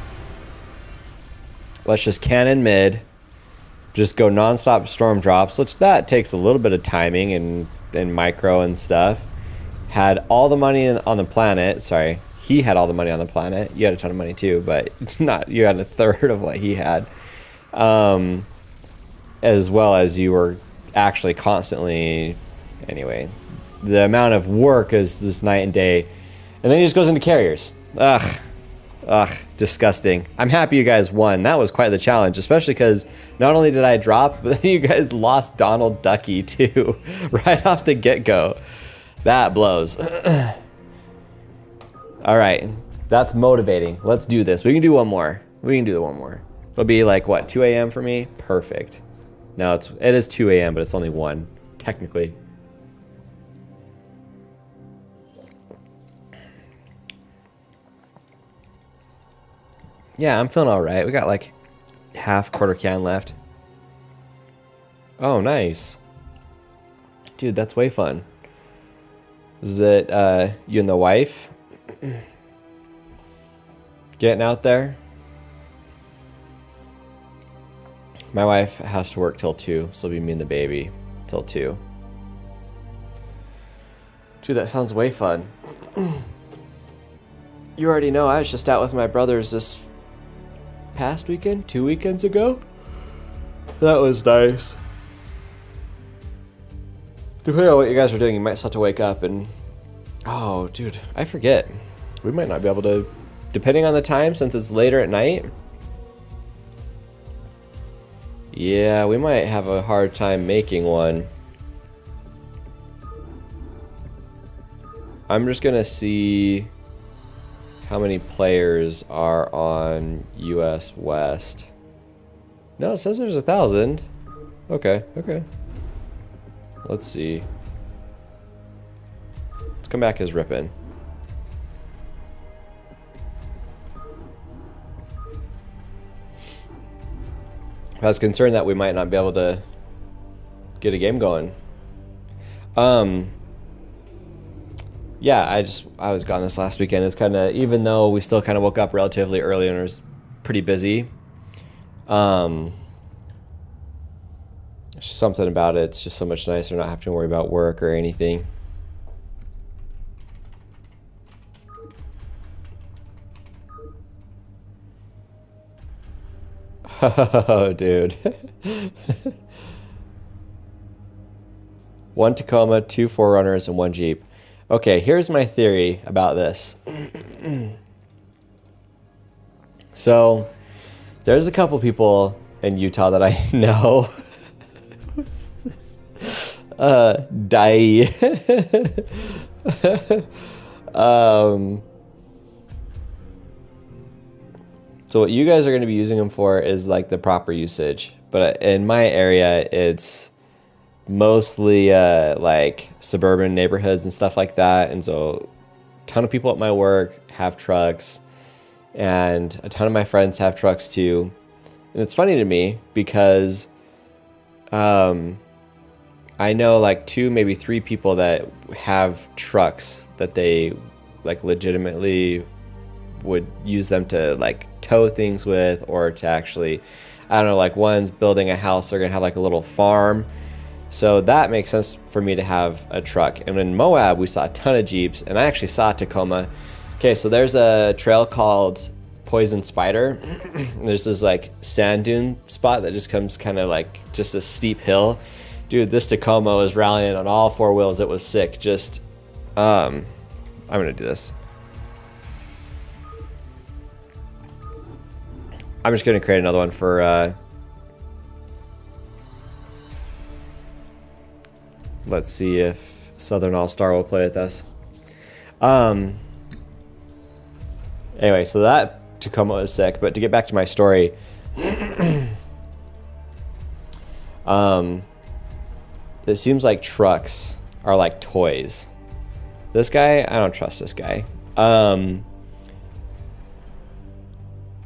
Let's just cannon mid. Just go non-stop storm drops, which that takes a little bit of timing and micro and stuff. Had all the money on the planet. Sorry, he had all the money on the planet. You had a ton of money too, but not. You had a third of what he had. As well as you were actually constantly. Anyway, the amount of work is just night and day. And then he just goes into carriers. Ugh, disgusting. I'm happy you guys won. That was quite the challenge, especially because not only did I drop, but you guys lost Donald Ducky too, right off the get-go. That blows. All right, that's motivating. Let's do this. We can do one more. It'll be like, what, 2 a.m. for me? Perfect. No, it is 2 a.m., but it's only 1, technically. Yeah, I'm feeling all right. We got like half quarter can left. Oh, nice. Dude, that's way fun. Is it you and the wife getting out there? My wife has to work till 2, so it'll be me and the baby till 2. Dude, that sounds way fun. You already know I was just out with my brothers this past weekend, 2 weekends ago. That was nice. Depending on what you guys are doing, you might still have to wake up and... Oh, dude, I forget. We might not be able to... Depending on the time, since it's later at night... Yeah, we might have a hard time making one. I'm just gonna see how many players are on US West. No, it says there's 1,000. Okay. Let's see. Let's come back as Rippin'. I was concerned that we might not be able to get a game going. Yeah, I was gone this last weekend. It's kind of, even though we still kind of woke up relatively early and it was pretty busy. Something about it, it's just so much nicer not having to worry about work or anything. Oh, dude. 1 Tacoma, 2 4Runners, and 1 Jeep. Okay, here's my theory about this. So, there's a couple people in Utah that I know. What's this? So what you guys are going to be using them for is like the proper usage. But in my area, it's mostly like suburban neighborhoods and stuff like that. And so a ton of people at my work have trucks, and a ton of my friends have trucks too. And it's funny to me because I know like 2, maybe 3 people that have trucks that they like legitimately would use them to like tow things with, or to actually, I don't know, like one's building a house, they're gonna have like a little farm. So that makes sense for me to have a truck. And in Moab, we saw a ton of Jeeps, and I actually saw Tacoma. Okay, so there's a trail called Poison Spider. There's this like sand dune spot that just comes kind of like just a steep hill. Dude, this Tacoma was rallying on all 4 wheels. It was sick. Just, I'm gonna do this. I'm just gonna create another one for, let's see if Southern All-Star will play with us. Anyway, so that Tacoma was sick, but to get back to my story, It seems like trucks are like toys. This guy, I don't trust this guy.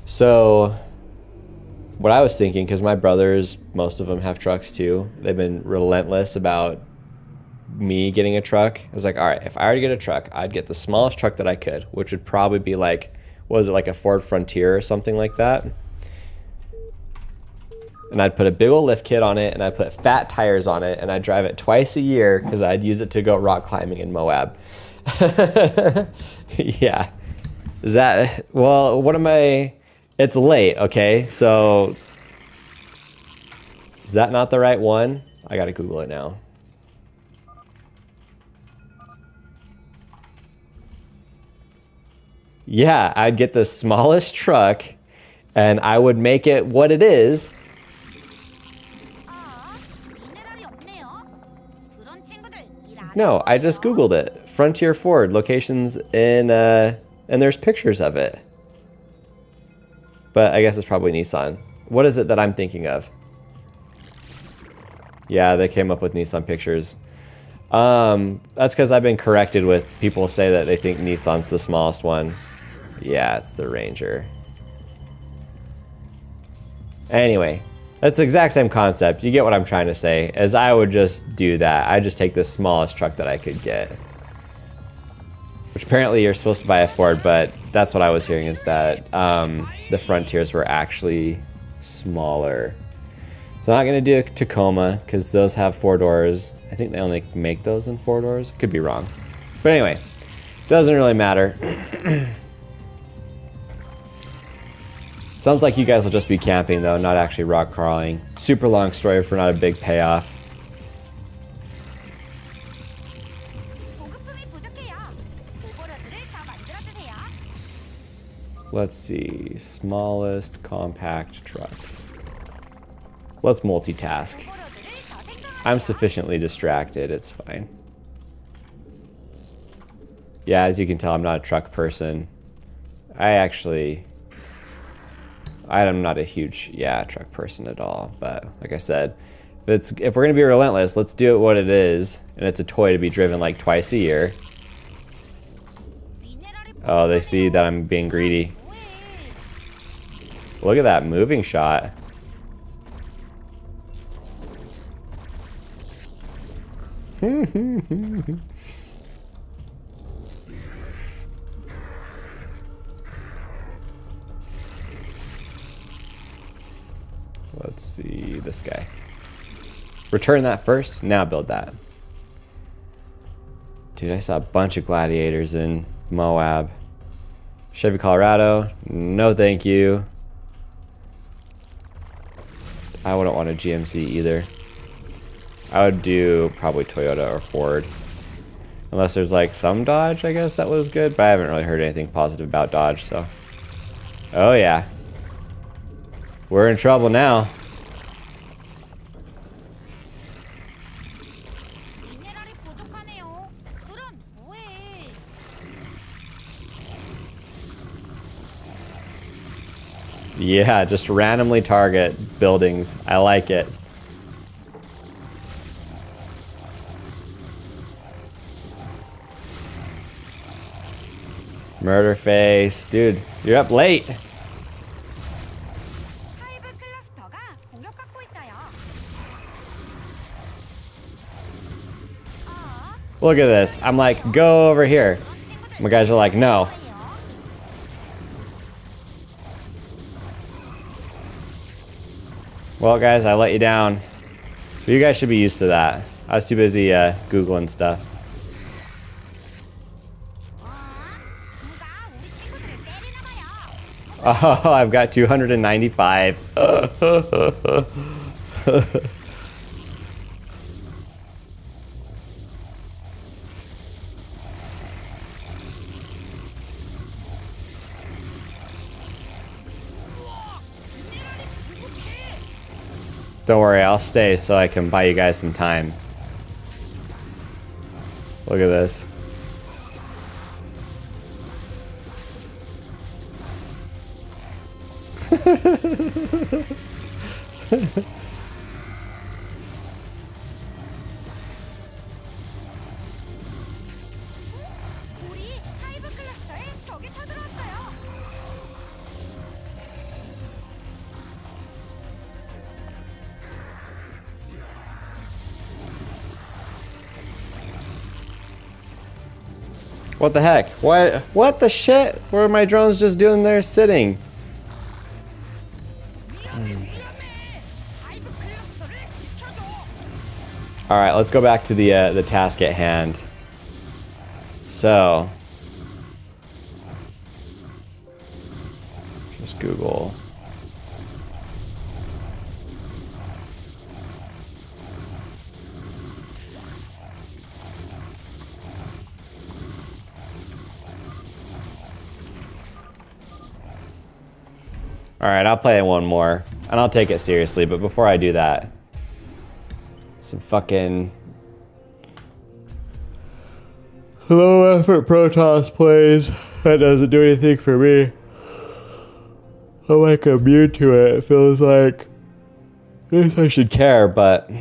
So what I was thinking, because my brothers, most of them have trucks too. They've been relentless about me getting a truck. I was like, all right, if I were to get a truck, I'd get the smallest truck that I could, which would probably be like, what was it, like a Ford Frontier or something like that. And I'd put a big old lift kit on it, and I'd put fat tires on it, and I'd drive it twice a year because I'd use it to go rock climbing in Moab. Yeah. Is that, well, what am I, it's late, okay? So, is that not the right one? I gotta Google it now. Yeah, I'd get the smallest truck, and I would make it what it is. No, I just Googled it. Frontier Ford, locations in, and there's pictures of it. But I guess it's probably Nissan. What is it that I'm thinking of? Yeah, they came up with Nissan pictures. That's because I've been corrected with people say that they think Nissan's the smallest one. Yeah, it's the Ranger. Anyway. That's the exact same concept. You get what I'm trying to say, as I would just do that. I'd just take the smallest truck that I could get. Which apparently you're supposed to buy a Ford, but that's what I was hearing, is that the Frontiers were actually smaller. So I'm not gonna do a Tacoma, because those have 4 doors. I think they only make those in 4 doors. Could be wrong. But anyway, doesn't really matter. Sounds like you guys will just be camping though, not actually rock crawling. Super long story for not a big payoff. Let's see, smallest compact trucks. Let's multitask. I'm sufficiently distracted, it's fine. Yeah, as you can tell, I'm not a truck person. I'm not a huge, truck person at all. But like I said, if we're gonna be relentless, let's do it what it is. And it's a toy to be driven like twice a year. Oh, they see that I'm being greedy. Look at that moving shot. Let's see, this guy. Return that first, now build that. Dude, I saw a bunch of gladiators in Moab. Chevy Colorado, no thank you. I wouldn't want a GMC either. I would do probably Toyota or Ford. Unless there's like some Dodge, I guess that was good, but I haven't really heard anything positive about Dodge, so. Oh yeah. We're in trouble now. Yeah, just randomly target buildings. I like it. Murder face. Dude, you're up late. Look at this. I'm like, go over here. My guys are like, no. Well, guys, I let you down. But you guys should be used to that. I was too busy Googling stuff. Oh, I've got 295. Don't worry, I'll stay so I can buy you guys some time. Look at this. What the heck? What the shit? What are my drones just doing there sitting? All right, let's go back to the task at hand. So, just Google. All right, I'll play one more, and I'll take it seriously, but before I do that, some fucking low effort Protoss plays. That doesn't do anything for me. I'm like immune to it. It feels like I guess I should care, but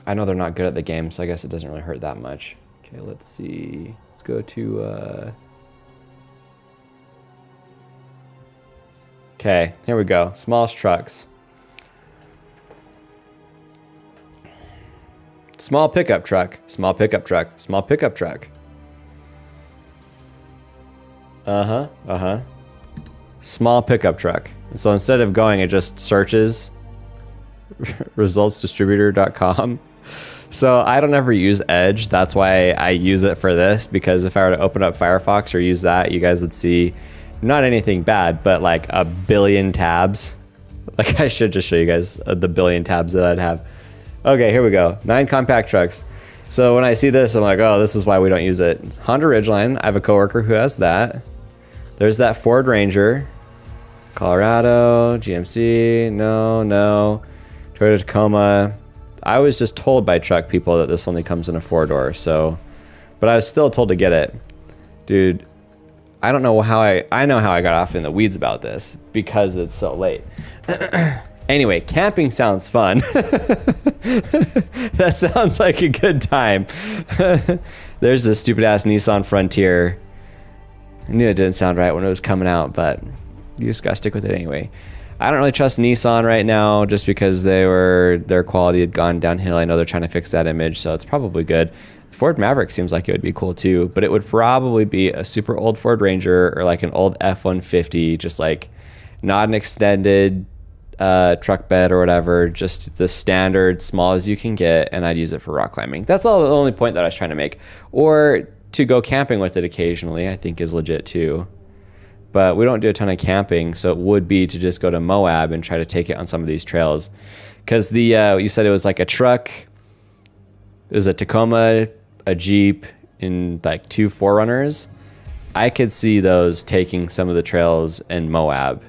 I know they're not good at the game, so I guess it doesn't really hurt that much. Okay, let's see. Let's go to okay, here we go. Smallest trucks. Small pickup truck, small pickup truck, small pickup truck. Small pickup truck. And so instead of going, it just searches resultsdistributor.com. So I don't ever use Edge. That's why I use it for this, because if I were to open up Firefox or use that, you guys would see not anything bad, but like a billion tabs. Like I should just show you guys the billion tabs that I'd have. Okay, here we go. 9 compact trucks. So when I see this, I'm like, oh, this is why we don't use it. Honda Ridgeline. I have a coworker who has that. There's that Ford Ranger. Colorado, GMC, no. Toyota Tacoma. I was just told by truck people that this only comes in a 4-door, so, but I was still told to get it. Dude, I don't know how I know how I got off in the weeds about this, because it's so late. Anyway, camping sounds fun. That sounds like a good time. There's this stupid ass Nissan Frontier. I knew it didn't sound right when it was coming out, but you just gotta stick with it anyway. I don't really trust Nissan right now, just because their quality had gone downhill. I know they're trying to fix that image, so it's probably good. Ford Maverick seems like it would be cool too, but it would probably be a super old Ford Ranger or like an old F-150, just like not an extended truck bed or whatever, just the standard small as you can get, and I'd use it for rock climbing. That's all the only point that I was trying to make. Or to go camping with it occasionally, I think is legit too. But we don't do a ton of camping, so it would be to just go to Moab and try to take it on some of these trails. Because you said it was like a truck, it was a Tacoma, a Jeep, and like 2 4Runners. I could see those taking some of the trails in Moab.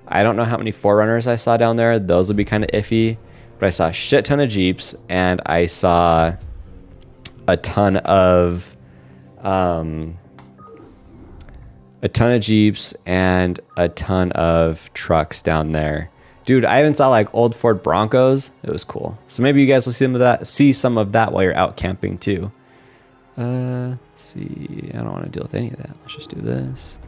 I don't know how many 4Runners I saw down there. Those would be kind of iffy. But I saw a shit ton of Jeeps, and I saw a ton of Jeeps and a ton of trucks down there. Dude, I even saw like old Ford Broncos. It was cool. So maybe you guys will see some of that while you're out camping too. Let's see. I don't want to deal with any of that. Let's just do this.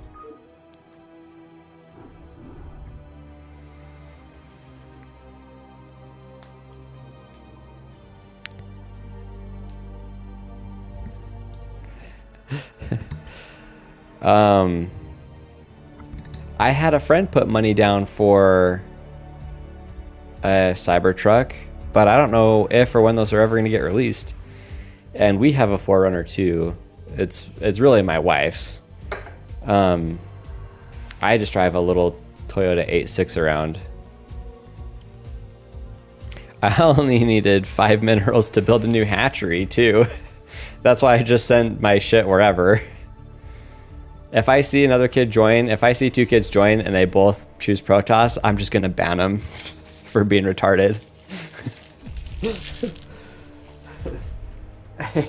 I had a friend put money down for a Cybertruck, but I don't know if or when those are ever going to get released. And we have a 4Runner too. It's really my wife's. I just drive a little Toyota 86 around. I only needed 5 minerals to build a new hatchery too. That's why I just send my shit wherever. If I see another kid join, if I see 2 kids join and they both choose Protoss, I'm just gonna ban them for being retarded.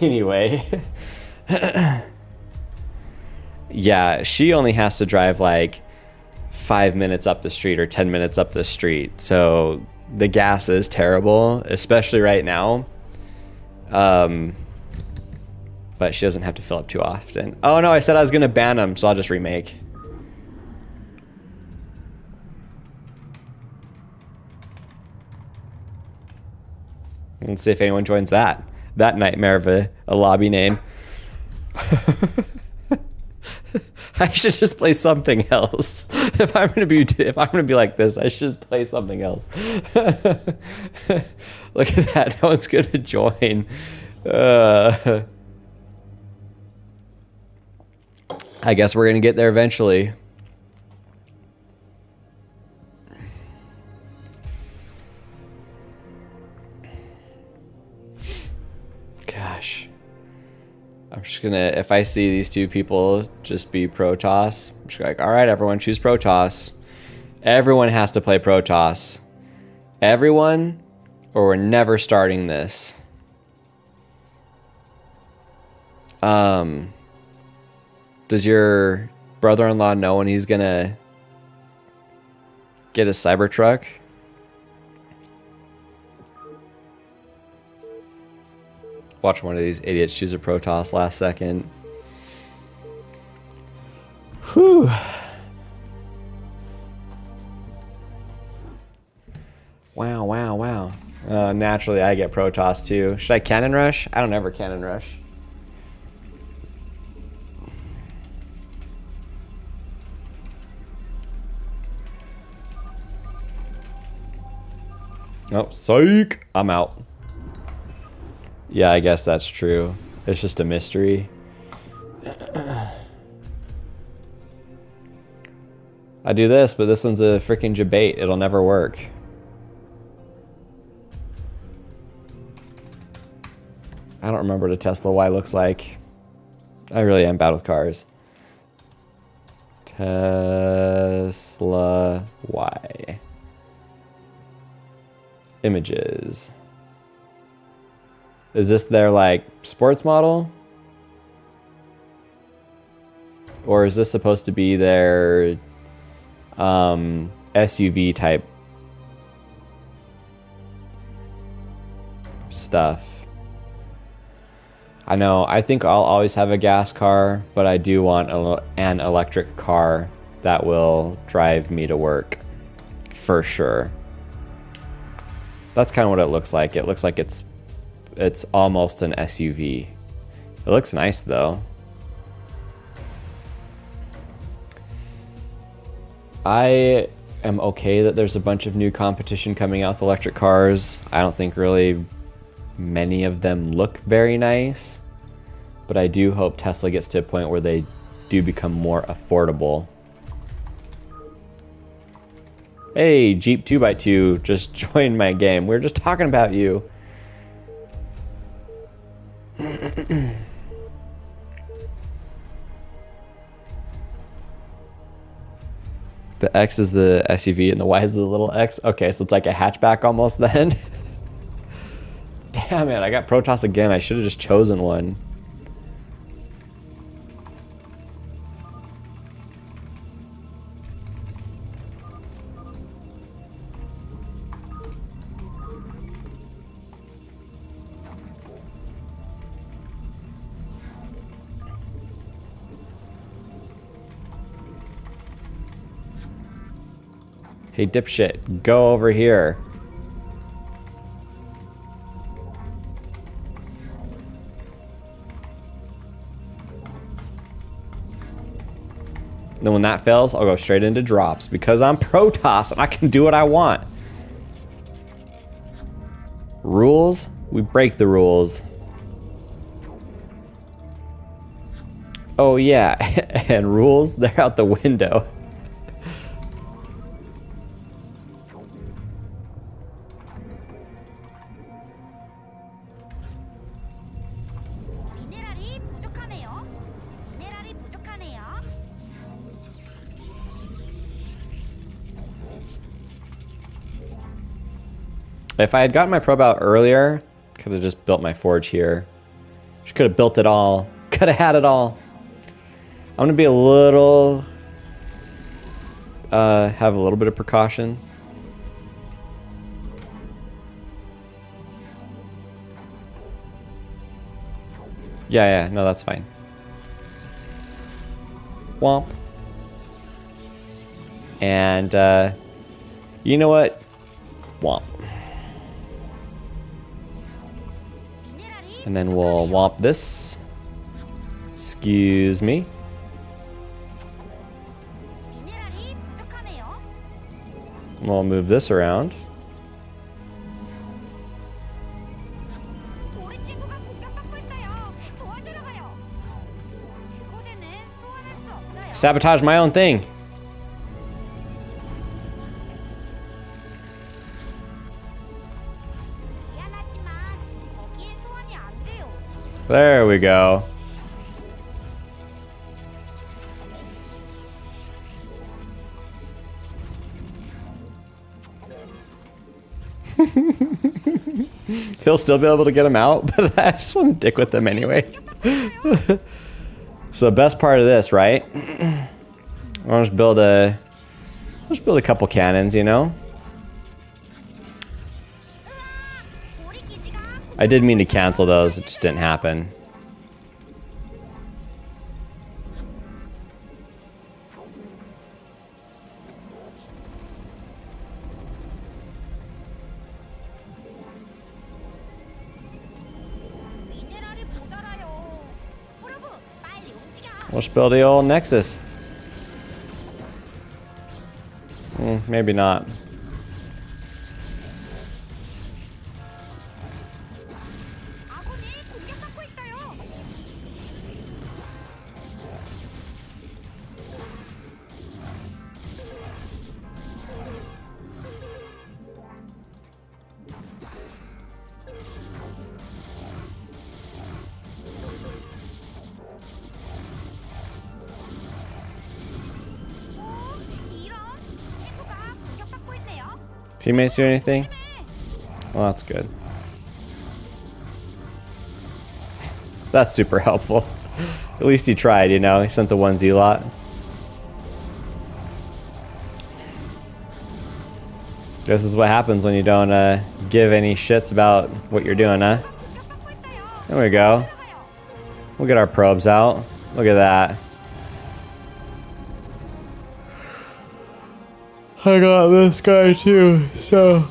Anyway. Yeah, she only has to drive like 5 minutes up the street or 10 minutes up the street. So the gas is terrible, especially right now. But she doesn't have to fill up too often. Oh no, I said I was gonna ban them, so I'll just remake. Let's see if anyone joins that nightmare of a lobby name. I should just play something else. If I'm gonna be like this, I should just play something else. Look at that. No one's gonna join. I guess we're gonna get there eventually. Gosh. I'm just gonna, if I see these two people just be Protoss, I'm just like, all right, everyone choose Protoss. Everyone has to play Protoss. Everyone, or we're never starting this. Does your brother-in-law know when he's gonna get a Cybertruck? Watch one of these idiots choose a Protoss last second. Whew. Wow, wow, wow. Naturally, I get Protoss too. Should I cannon rush? I don't ever cannon rush. Oh, psych! I'm out. Yeah, I guess that's true. It's just a mystery. I do this, but this one's a freaking debate. It'll never work. I don't remember what a Tesla Y looks like. I really am bad with cars. Tesla Y. Images. Is this their like sports model? Or is this supposed to be their SUV type stuff? I know, I think I'll always have a gas car, but I do want an electric car that will drive me to work for sure. That's kind of what it looks like. It looks like it's almost an SUV. It looks nice though. I am okay that there's a bunch of new competition coming out with electric cars. I don't think really many of them look very nice, but I do hope Tesla gets to a point where they do become more affordable. Hey, Jeep 2x2 just joined my game. We were just talking about you. The X is the SUV and the Y is the little X. Okay, so it's like a hatchback almost then. Damn it, I got Protoss again. I should have just chosen one. Hey, dipshit, go over here. Then when that fails, I'll go straight into drops because I'm Protoss and I can do what I want. Rules? We break the rules. Oh yeah, and rules, they're out the window. If I had gotten my probe out earlier, could have just built my forge here. Just could have built it all. Could have had it all. I'm gonna be a little, have a little bit of precaution. Yeah, no, that's fine. Womp. And, you know what? Womp. And then we'll womp this. Excuse me. We'll move this around. Sabotage my own thing. There we go. He'll still be able to get him out, but I just want to dick with him anyway. So the best part of this, right? I'll just build a couple cannons, you know? I did mean to cancel those, it just didn't happen. Let's build the old Nexus. Maybe not. Teammates do anything? Well, that's good. That's super helpful. At least he tried, you know? He sent the 1Z lot. This is what happens when you don't give any shits about what you're doing, huh? There we go. We'll get our probes out. Look at that. I got this guy too, so.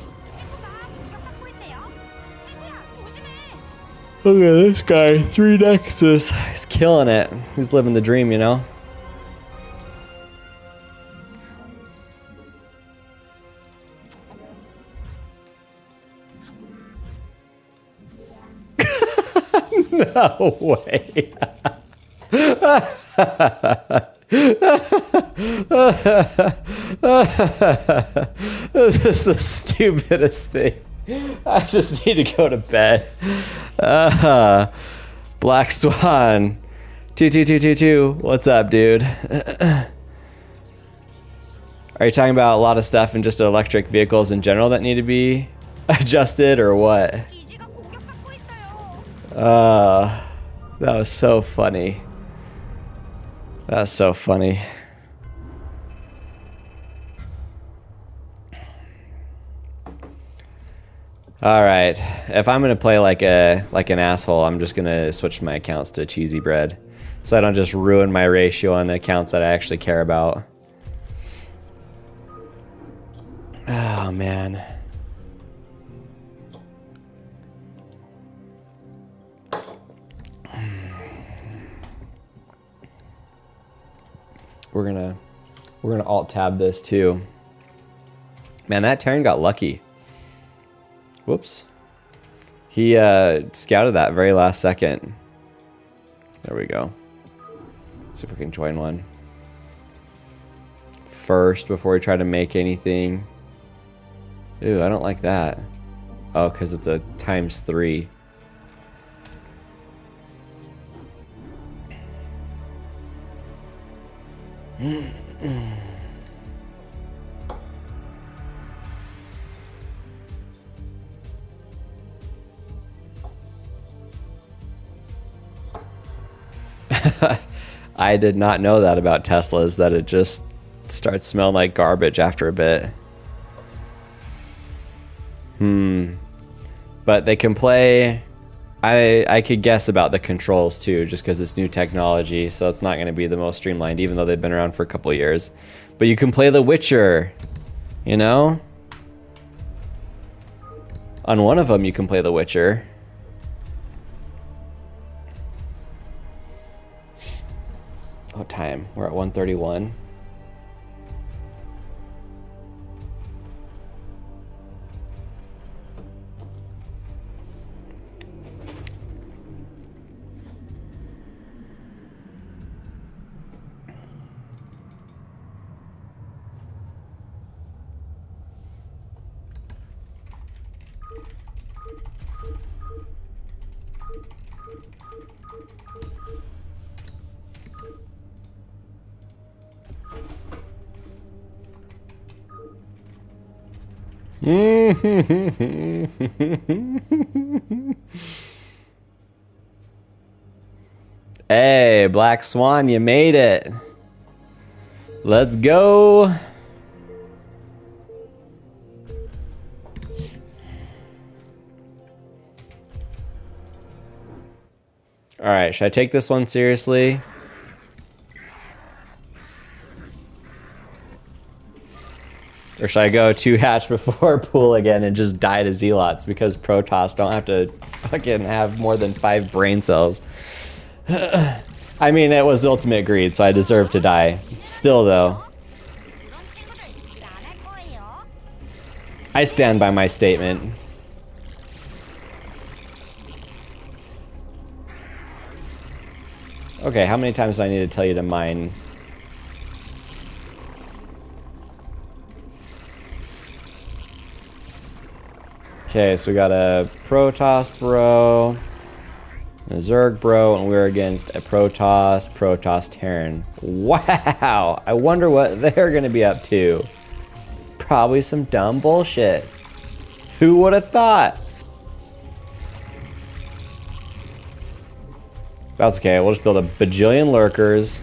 Look at this guy, 3 Nexus. He's killing it. He's living the dream, you know? No way. This is the stupidest thing. I just need to go to bed. Black Swan 22222. What's up, dude? Are you talking about a lot of stuff in just electric vehicles in general that need to be adjusted, or what? That was so funny. That was so funny. All right, if I'm gonna play like an asshole, I'm just gonna switch my accounts to cheesy bread, so I don't just ruin my ratio on the accounts that I actually care about. Oh man. We're gonna alt tab this too. Man, that Terran got lucky. Whoops. He scouted that very last second. There we go. See if we can join one first before we try to make anything. Ooh, I don't like that. Oh, because it's a ×3. I did not know that about Teslas, that it just starts smelling like garbage after a bit. But they can play. I could guess about the controls too, just because it's new technology, so it's not going to be the most streamlined, even though they've been around for a couple of years. But you can play The Witcher, you know? On one of them, you can play The Witcher. What time? We're at 1:31. Hey, Black Swan, you made it. Let's go. All right, should I take this one seriously? Or should I go 2 hatch before pool again and just die to Zealots because Protoss don't have to fucking have more than 5 brain cells? I mean, it was ultimate greed, so I deserve to die. Still, though, I stand by my statement. Okay, how many times do I need to tell you to mine? Okay, so we got a Protoss bro, a Zerg bro, and we're against a Protoss Terran. Wow! I wonder what they're gonna be up to. Probably some dumb bullshit. Who would have thought? That's okay, we'll just build a bajillion lurkers.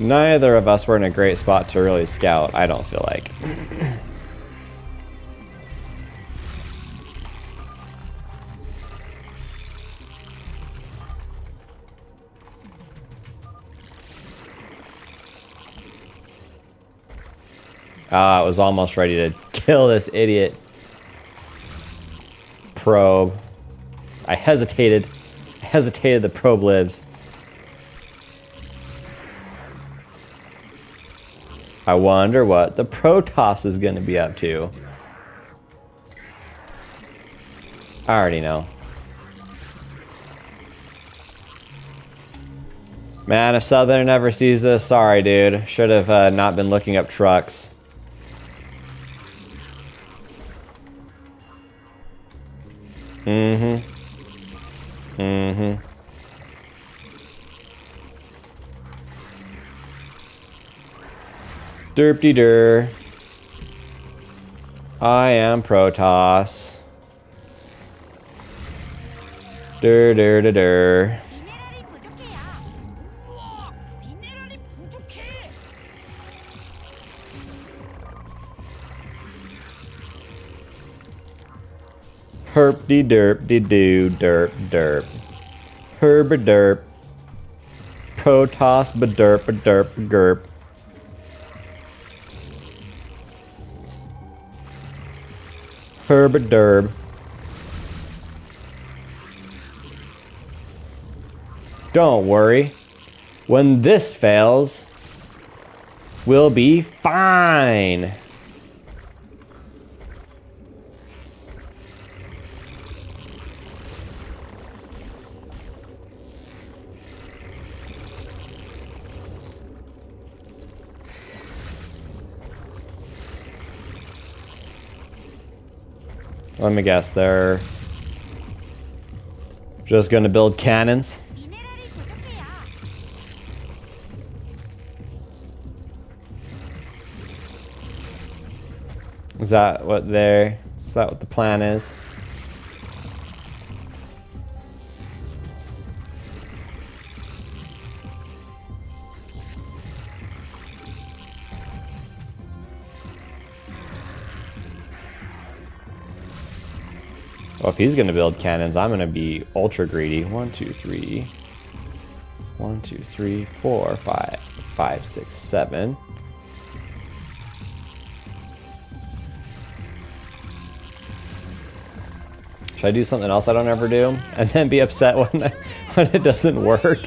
Neither of us were in a great spot to really scout, I don't feel like. I was almost ready to kill this idiot probe. I hesitated. The probe lives. I wonder what the Protoss is going to be up to. I already know. Man, if Southern ever sees this, sorry, dude. Should have not been looking up trucks. Derp-de-dur. I am Protoss. Dur-dur-dur-dur. Herp-de-derp-de-doo, derp-derp. Herb-a-derp. Protoss-ba-derp-a-derp-a-gerp. Herb-a-derb. Don't worry. When this fails, we'll be fine. Let me guess, they're just gonna build cannons. Is that what they're... Is that what the plan is? Well, if he's gonna build cannons, I'm gonna be ultra greedy. 1, 2, 3. 1, 2, 3, 4, 5, 5, 6, 7. Should I do something else I don't ever do? And then be upset when it doesn't work?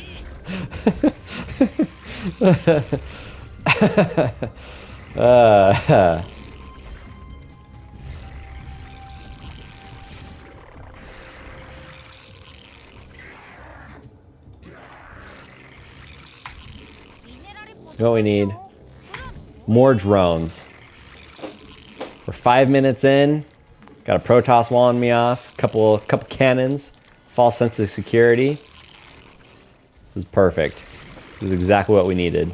You know what we need? More drones. We're 5 minutes in. Got a Protoss walling me off. Couple cannons. False sense of security. This is perfect. This is exactly what we needed.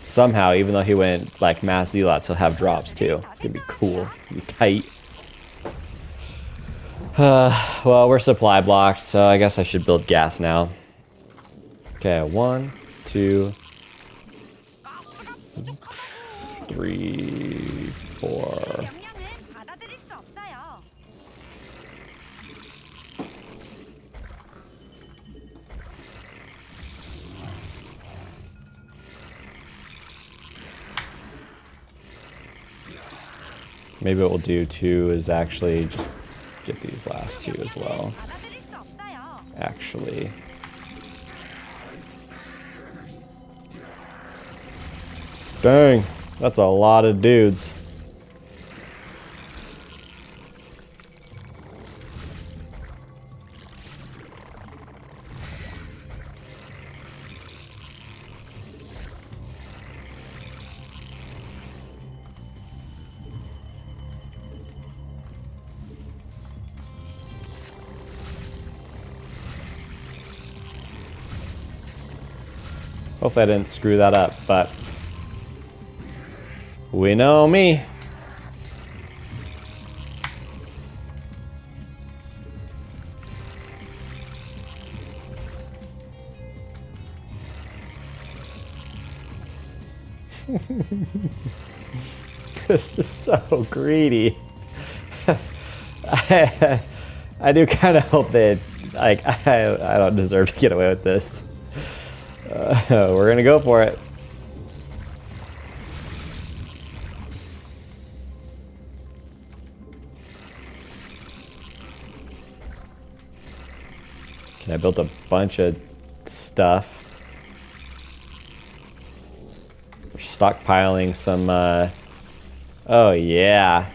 Somehow, even though he went like mass zealots, he'll have drops too. It's gonna be cool. It's gonna be tight. Well, we're supply blocked, so I guess I should build gas now. Okay, 1, 2, 3, 4. Maybe what we'll do too is actually just get these last two as well. Actually. Dang, that's a lot of dudes. Hopefully I didn't screw that up, but we know me. This is so greedy. I do kind of hope that, like, I don't deserve to get away with this. We're gonna go for it. Okay, I built a bunch of stuff. We're stockpiling some, oh yeah.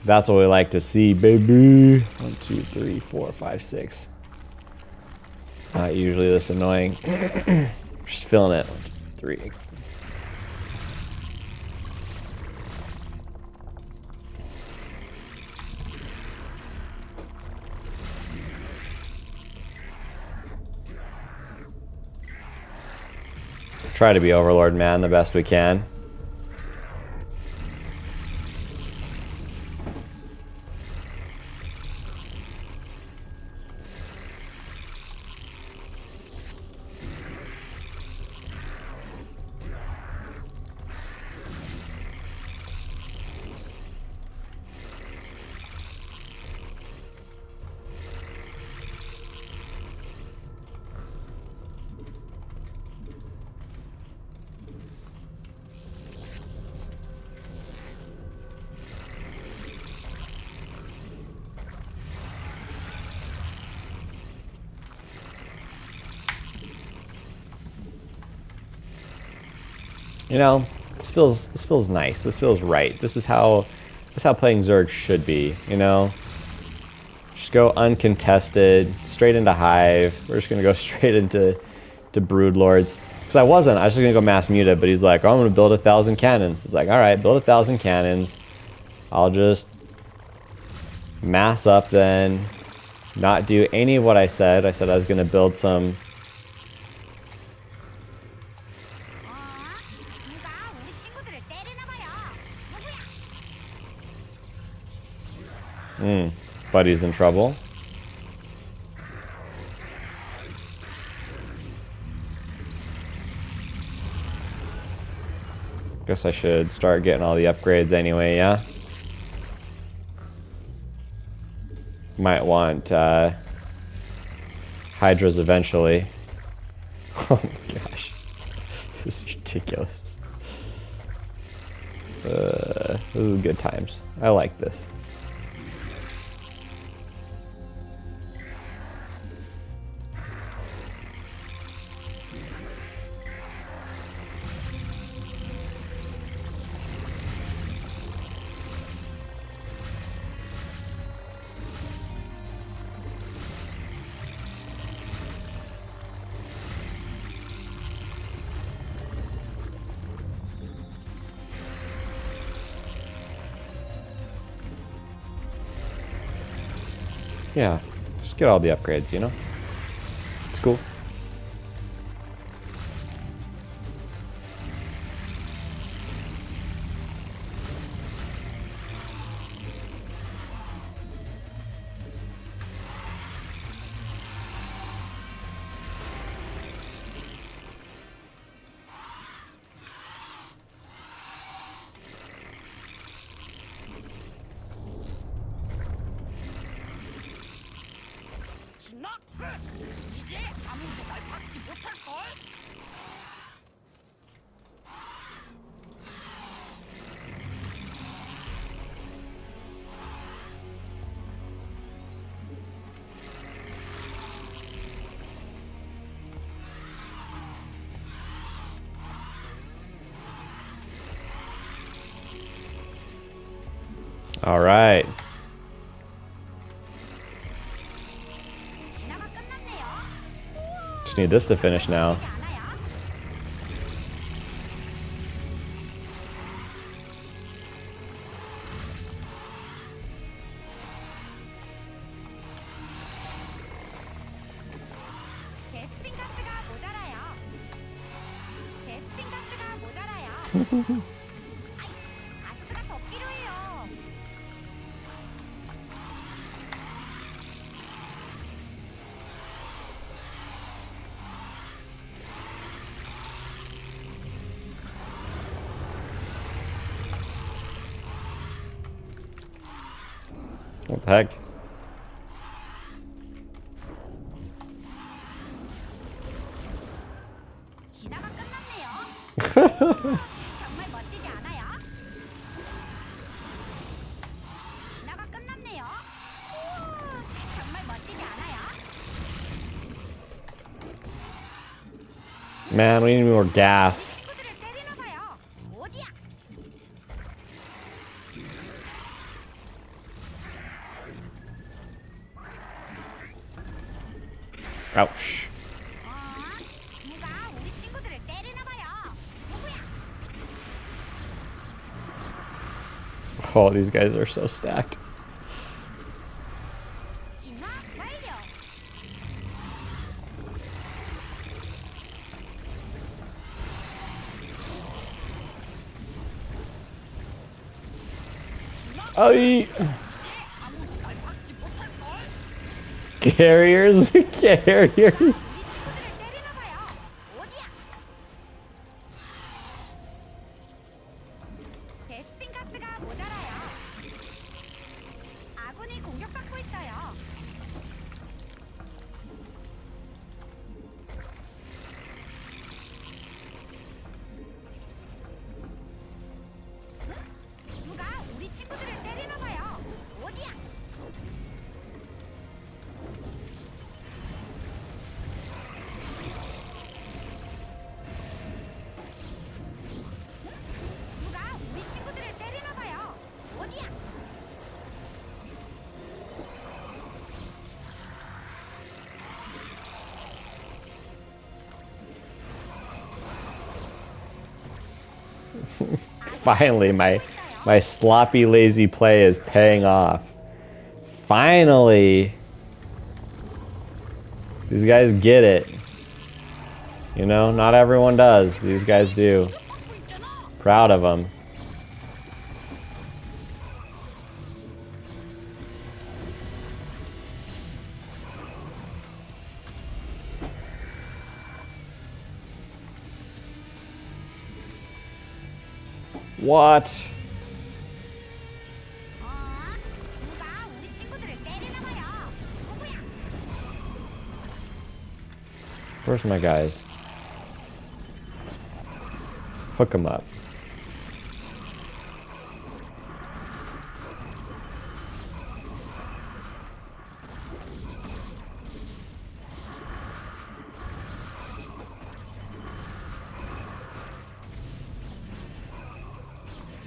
That's what we like to see, baby. 1, 2, 3, 4, 5, 6. Not usually this annoying. Just feeling it. 1, 2, 3. Try to be Overlord, man, the best we can. You know, this feels nice. This feels right. This is how playing Zerg should be, you know? Just go uncontested, straight into Hive. We're just gonna go straight into Brood Lords. Because I was just gonna go mass muta, but he's like, oh, I'm gonna build 1,000 cannons. It's like, alright, build 1,000 cannons. I'll just mass up then, not do any of what I said. I said I was gonna build some Buddy's in trouble. Guess I should start getting all the upgrades anyway, yeah? Might want Hydras eventually. Oh my gosh. This is ridiculous. This is good times. I like this. Yeah, just get all the upgrades, you know? It's cool. 이제 아무도 날 막지 못할걸? All right. Just need this to finish now. What the heck? 정말 멋지지 않아요? 진화가 끝났네요. 정말 멋지지 않아요? Man, we need more gas. 친구들을 때리나 봐요. 어디야? Ouch. 누가 우리 친구들을 때리나 봐요. 누구야? Oh, these guys are so stacked. 진화 완료. Aye. 아무도 날 막지 못할걸? Carriers, carriers. 우리 친구들을 때리나 봐요. 어디야? 베스핀 가스가 모자라요. 아군이 공격받고 있어요. 누가 우리 친구들을 때리나 봐요. 어디야? 누가 우리 친구들을 때리나 봐요. 어디야? Finally, my sloppy, lazy play is paying off. Finally. These guys get it. You know, not everyone does. These guys do. 공격받고 있잖아. Proud of them. What? 누가 우리 친구들을 때리나 봐요. 누구야? Where's my guys? Hook them up.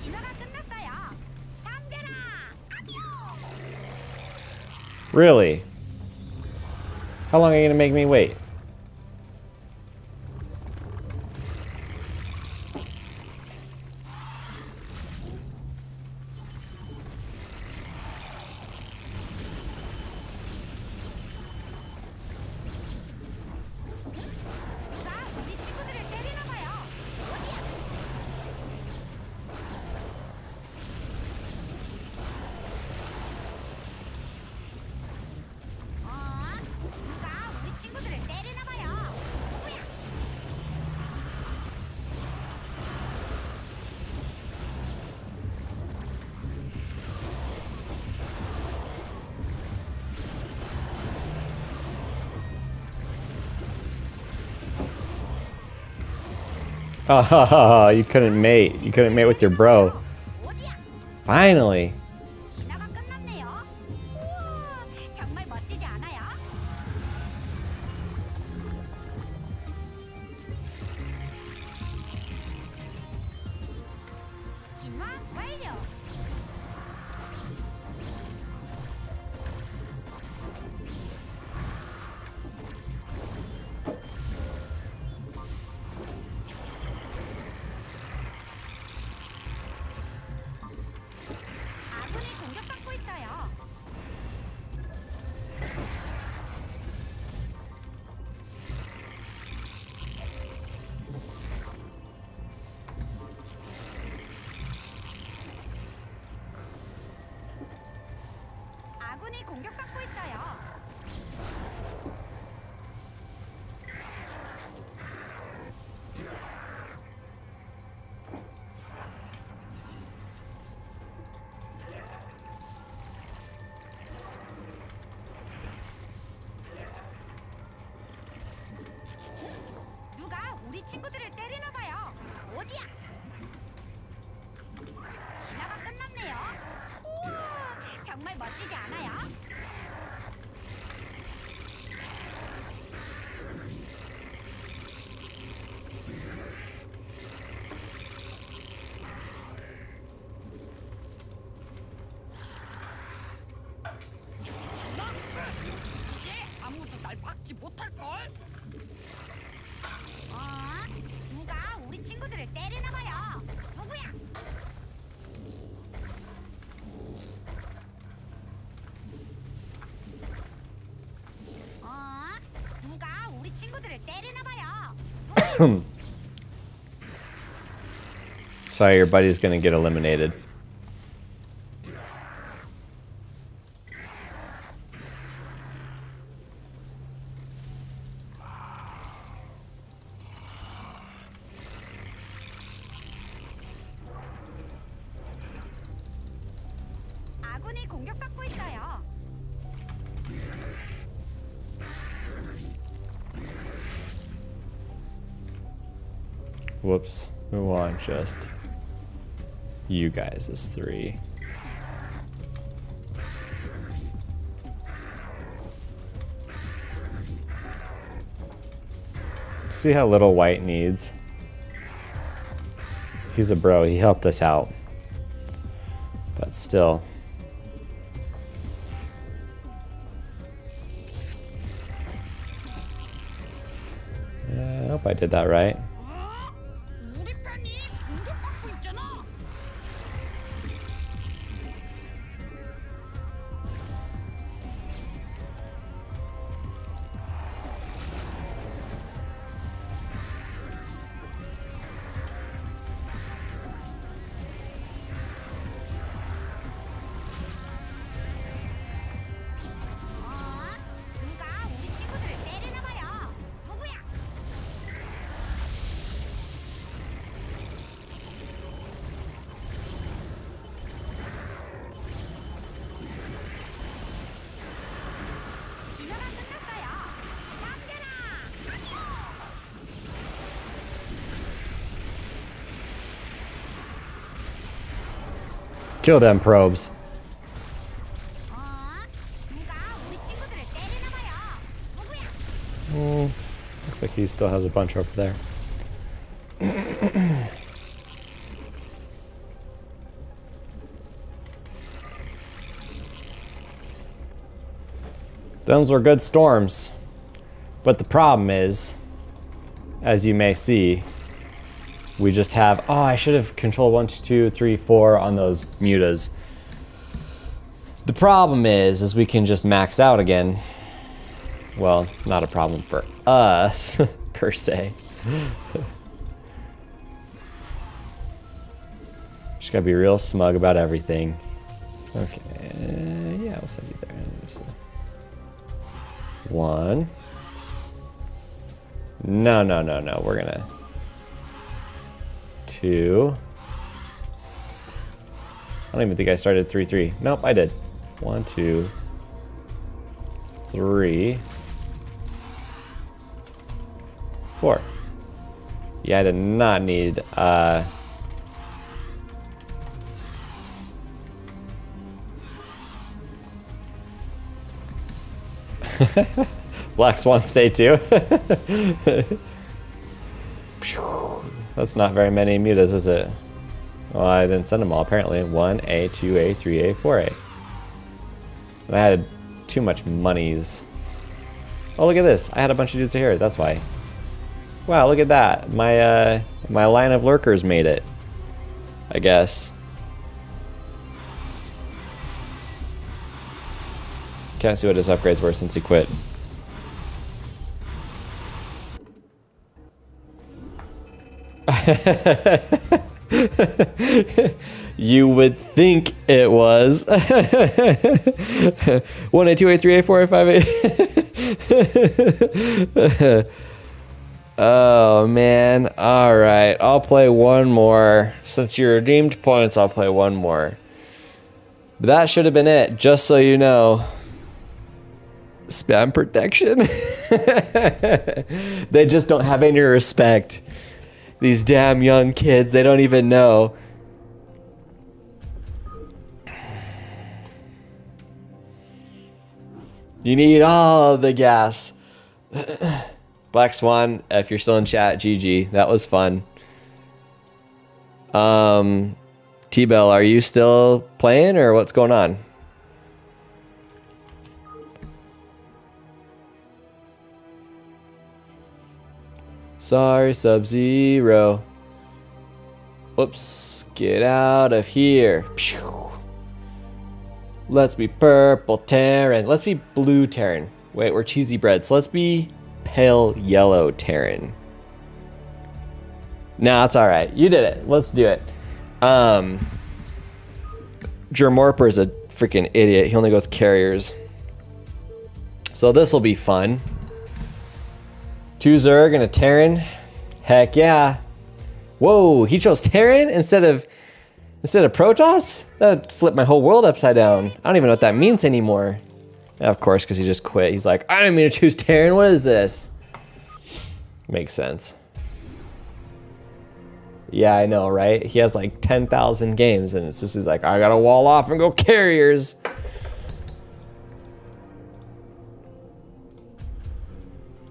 진화가 끝났어요. 덤벼라. 아뇨. Really? How long are you gonna make me wait? 누가 우리 친구들을 때리나 봐요. 어디야? 누가 우리 친구들을 때리나 봐요. 누구야? Ah, you couldn't mate. You couldn't mate with your bro. 어디야? Finally. 진화가 끝났네요. 우와, 정말 멋지지 않아요? 진화 완료. 아군이 공격받고 있어요. 아군이 공격받고 있어요. 누가 우리 친구들을 때리나 봐요. 어디야? 진화가 끝났네요. 우와, 정말 멋지지 않아요? 이제 아무도 날 막지 못할걸? 누가 우리 친구들을 때리나 봐요. 누구야? 누가 우리 친구들을 때리나 봐요. Sorry, your buddy's gonna get eliminated. 아군이 공격받고 있어요. Whoops. We want just you guys as 3. See how little White needs? He's a bro. He helped us out. But still. I hope I did that right. 우리 편이 공격받고 있잖아. 누가 우리 친구들을 때리나 봐요. 누구야? Kill them probes. 누가 우리 친구들을 때리나 봐요. 누구야? Looks like he still has a bunch over there. Those were good storms. But the problem is, as you may see, we just have, oh, I should have controlled 1, 2, 3, 4 on those mutas. The problem is we can just max out again. Well, not a problem for us, per se. Just gotta be real smug about everything. Okay, yeah, we'll send you there. Just, 1. No, we're gonna 2. I don't even think I started 3, 3. Nope, I did. 1, 2, 3, 4. Yeah, I did not need Black Swan stay too. That's not very many mutas, is it? Well, I didn't send them all, apparently. 1A, 2A, 3A, 4A. And I had too much monies. Oh, look at this. I had a bunch of dudes here, that's why. Wow, look at that. My my line of lurkers made it, I guess. Can't see what his upgrades were since he quit. You would think it was. 1A, 2A, 3A, 4A, 5A. Oh man. Alright, I'll play one more. Since you redeemed points, I'll play one more. But that should have been it, just so you know. Spam protection. They just don't have any respect. These damn young kids, they don't even know. You need all the gas. Black Swan, if you're still in chat, GG. That was fun. T-Bell, are you still playing or what's going on? Sorry, Sub-Zero. Whoops. Get out of here. Pew. Let's be purple Terran. Let's be blue Terran. Wait, we're cheesy bread. So let's be pale yellow Terran. Nah, it's alright. You did it. Let's do it. Jermorper is a freaking idiot. He only goes carriers. So this will be fun. 2 Zerg and a Terran. Heck yeah. Whoa, he chose Terran instead of Protoss? That flipped my whole world upside down. I don't even know what that means anymore. Of course, because he just quit. He's like, I didn't mean to choose Terran. What is this? Makes sense. Yeah, I know, right? He has like 10,000 games, and it's just he's like, I gotta wall off and go carriers.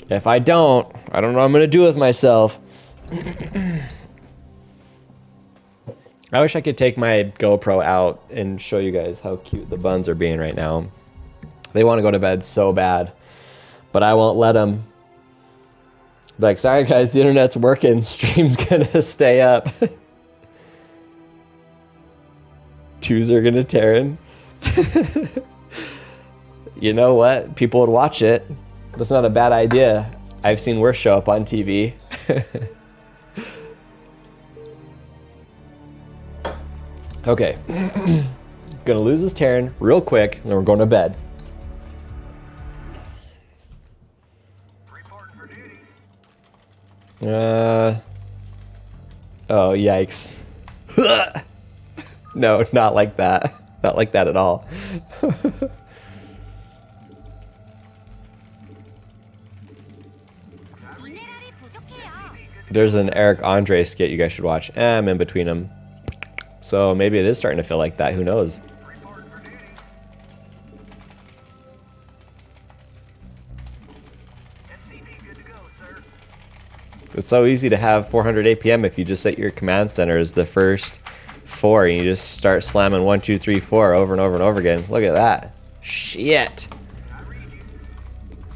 If I don't know what I'm gonna do with myself. I wish I could take my GoPro out and show you guys how cute the buns are being right now. They want to go to bed so bad, but I won't let them. Like, sorry guys, the internet's working. Stream's gonna stay up. 2s are gonna Terran. You know what? People would watch it. That's not a bad idea. I've seen worse show up on TV. Okay. Gonna lose this Terran real quick, and then we're going to bed. Oh, yikes. No, not like that. Not like that at all. There's an Eric Andre skit you guys should watch. I'm in between them. So maybe it is starting to feel like that. Who knows? It's so easy to have 400 APM if you just set your command center as the first 4 and you just start slamming 1, 2, 3, 4 over and over and over again. Look at that. Shit.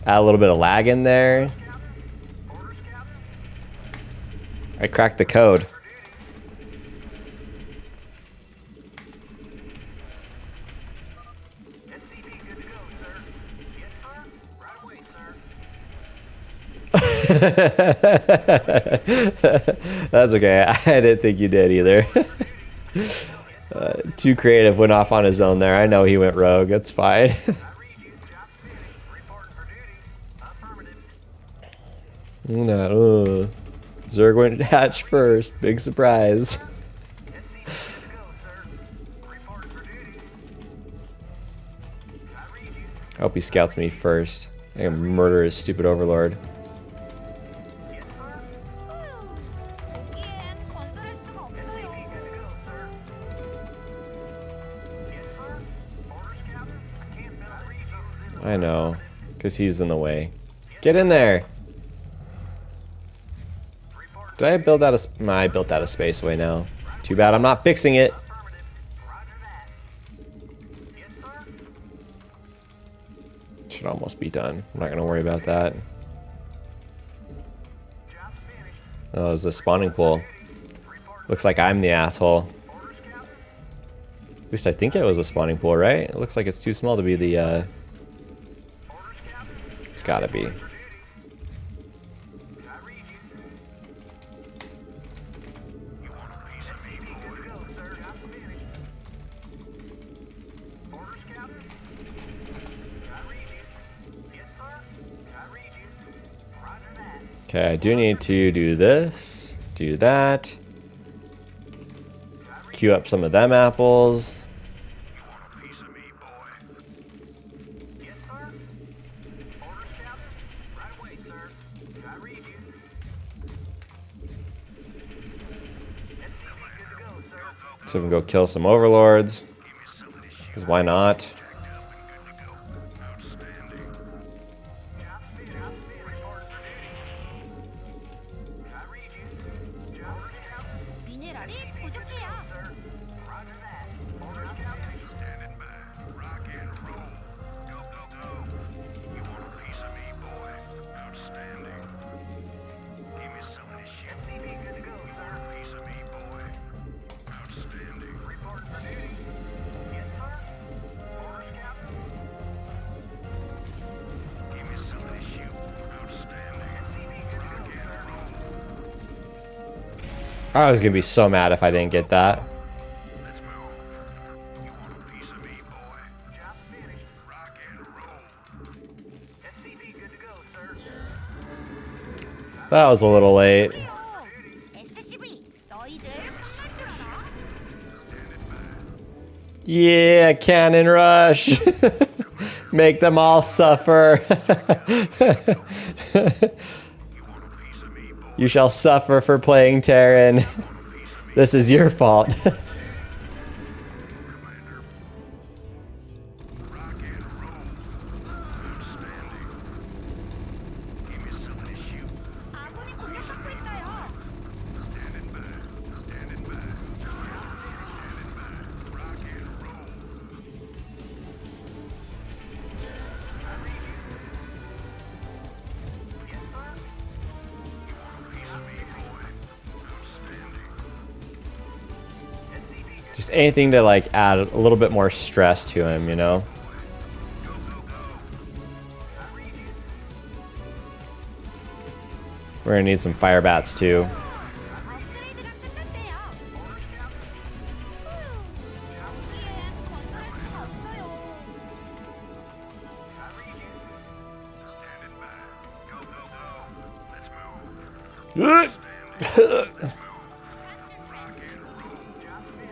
Add a little bit of lag in there. I cracked the code. That's okay. I didn't think you did either. Too creative, went off on his own there. I know he went rogue. That's fine. Zerg went hatch first. Big surprise. I hope he scouts me first. I can murder his stupid overlord. I know, because he's in the way. Get in there! Did I build out of... I built out of spaceway now. Too bad I'm not fixing it. Should almost be done. I'm not going to worry about that. Oh, there's a spawning pool. Looks like I'm the asshole. At least I think it was a spawning pool, right? It looks like it's too small to be the... It's gotta be. Okay, I do need to do this, do that. Queue up some of them apples. So we can go kill some overlords. Because why not? I was gonna be so mad if I didn't get that. That was a little late. Yeah, cannon rush. Make them all suffer. You shall suffer for playing Terran. This is your fault. Just anything to like add a little bit more stress to him, you know? We're gonna need some fire bats too.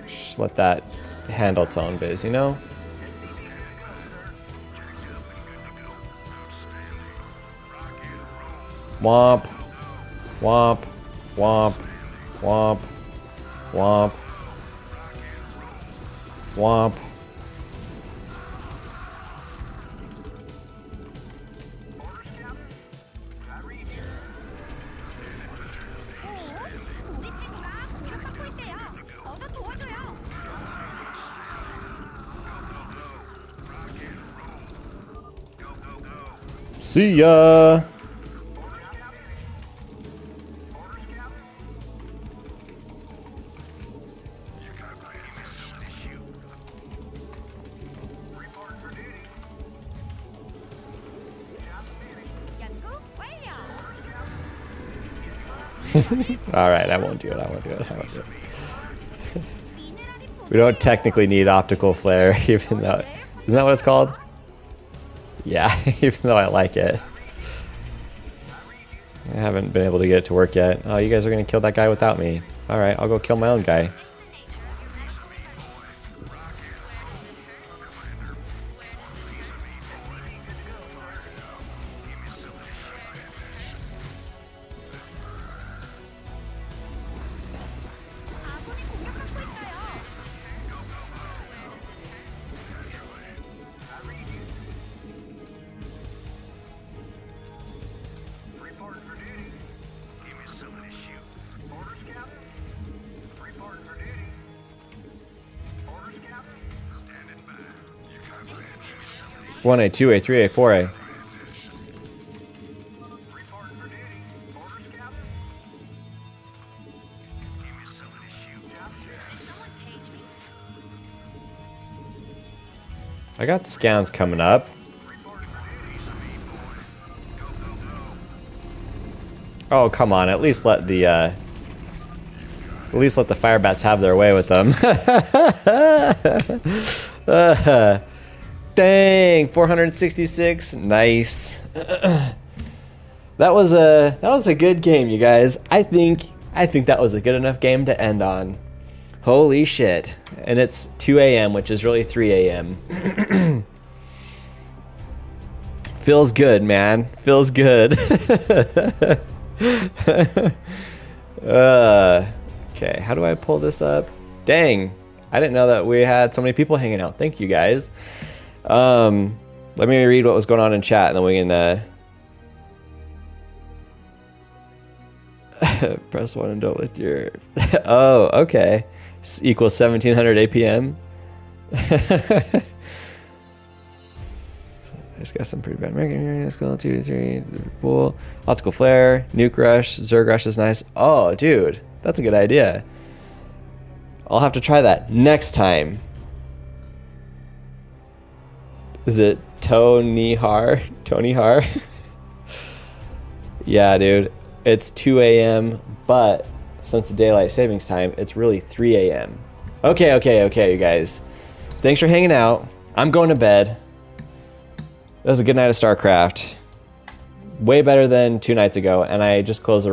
Just let that handle its own biz, you know? Womp. Womp. Womp. Womp. Womp. Womp. 우리 친구가 공격받고 있대요. 어서 도와줘요. See ya. 연구 완료. All right, I won't do it. I won't do it. I won't do it. 미네랄이 We don't technically need optical flare, even though, isn't that what it's called? Yeah, even though I like it. I haven't been able to get it to work yet. Oh, you guys are gonna kill that guy without me. All right, I'll go kill my own guy. 아군이 공격받고 있어요. One A, two A, three A, four A. I got scans coming up. Oh, come on. At least let the fire bats have their way with them. Dang, 466. Nice. That was a good game, you guys. I think that was a good enough game to end on. Holy shit. And it's 2 a.m., which is really 3 a.m. Feels good, man. Feels good. Okay, how do I pull this up? Dang, I didn't know that we had so many people hanging out. Thank you, guys. Let me read what was going on in chat, and then we can press 1 and don't lift your... Oh, okay. Equals 1700 APM. I just got some pretty bad American here. Let's go 2, 3, pool. Optical flare, nuke rush, Zerg rush is nice. Oh, dude, that's a good idea. I'll have to try that next time. Is it Tony Har? Tony Har? Yeah, dude. It's 2 a.m., but since the daylight savings time, it's really 3 a.m. Okay, you guys. Thanks for hanging out. I'm going to bed. That was a good night of StarCraft. Way better than 2 nights ago, and I just closed the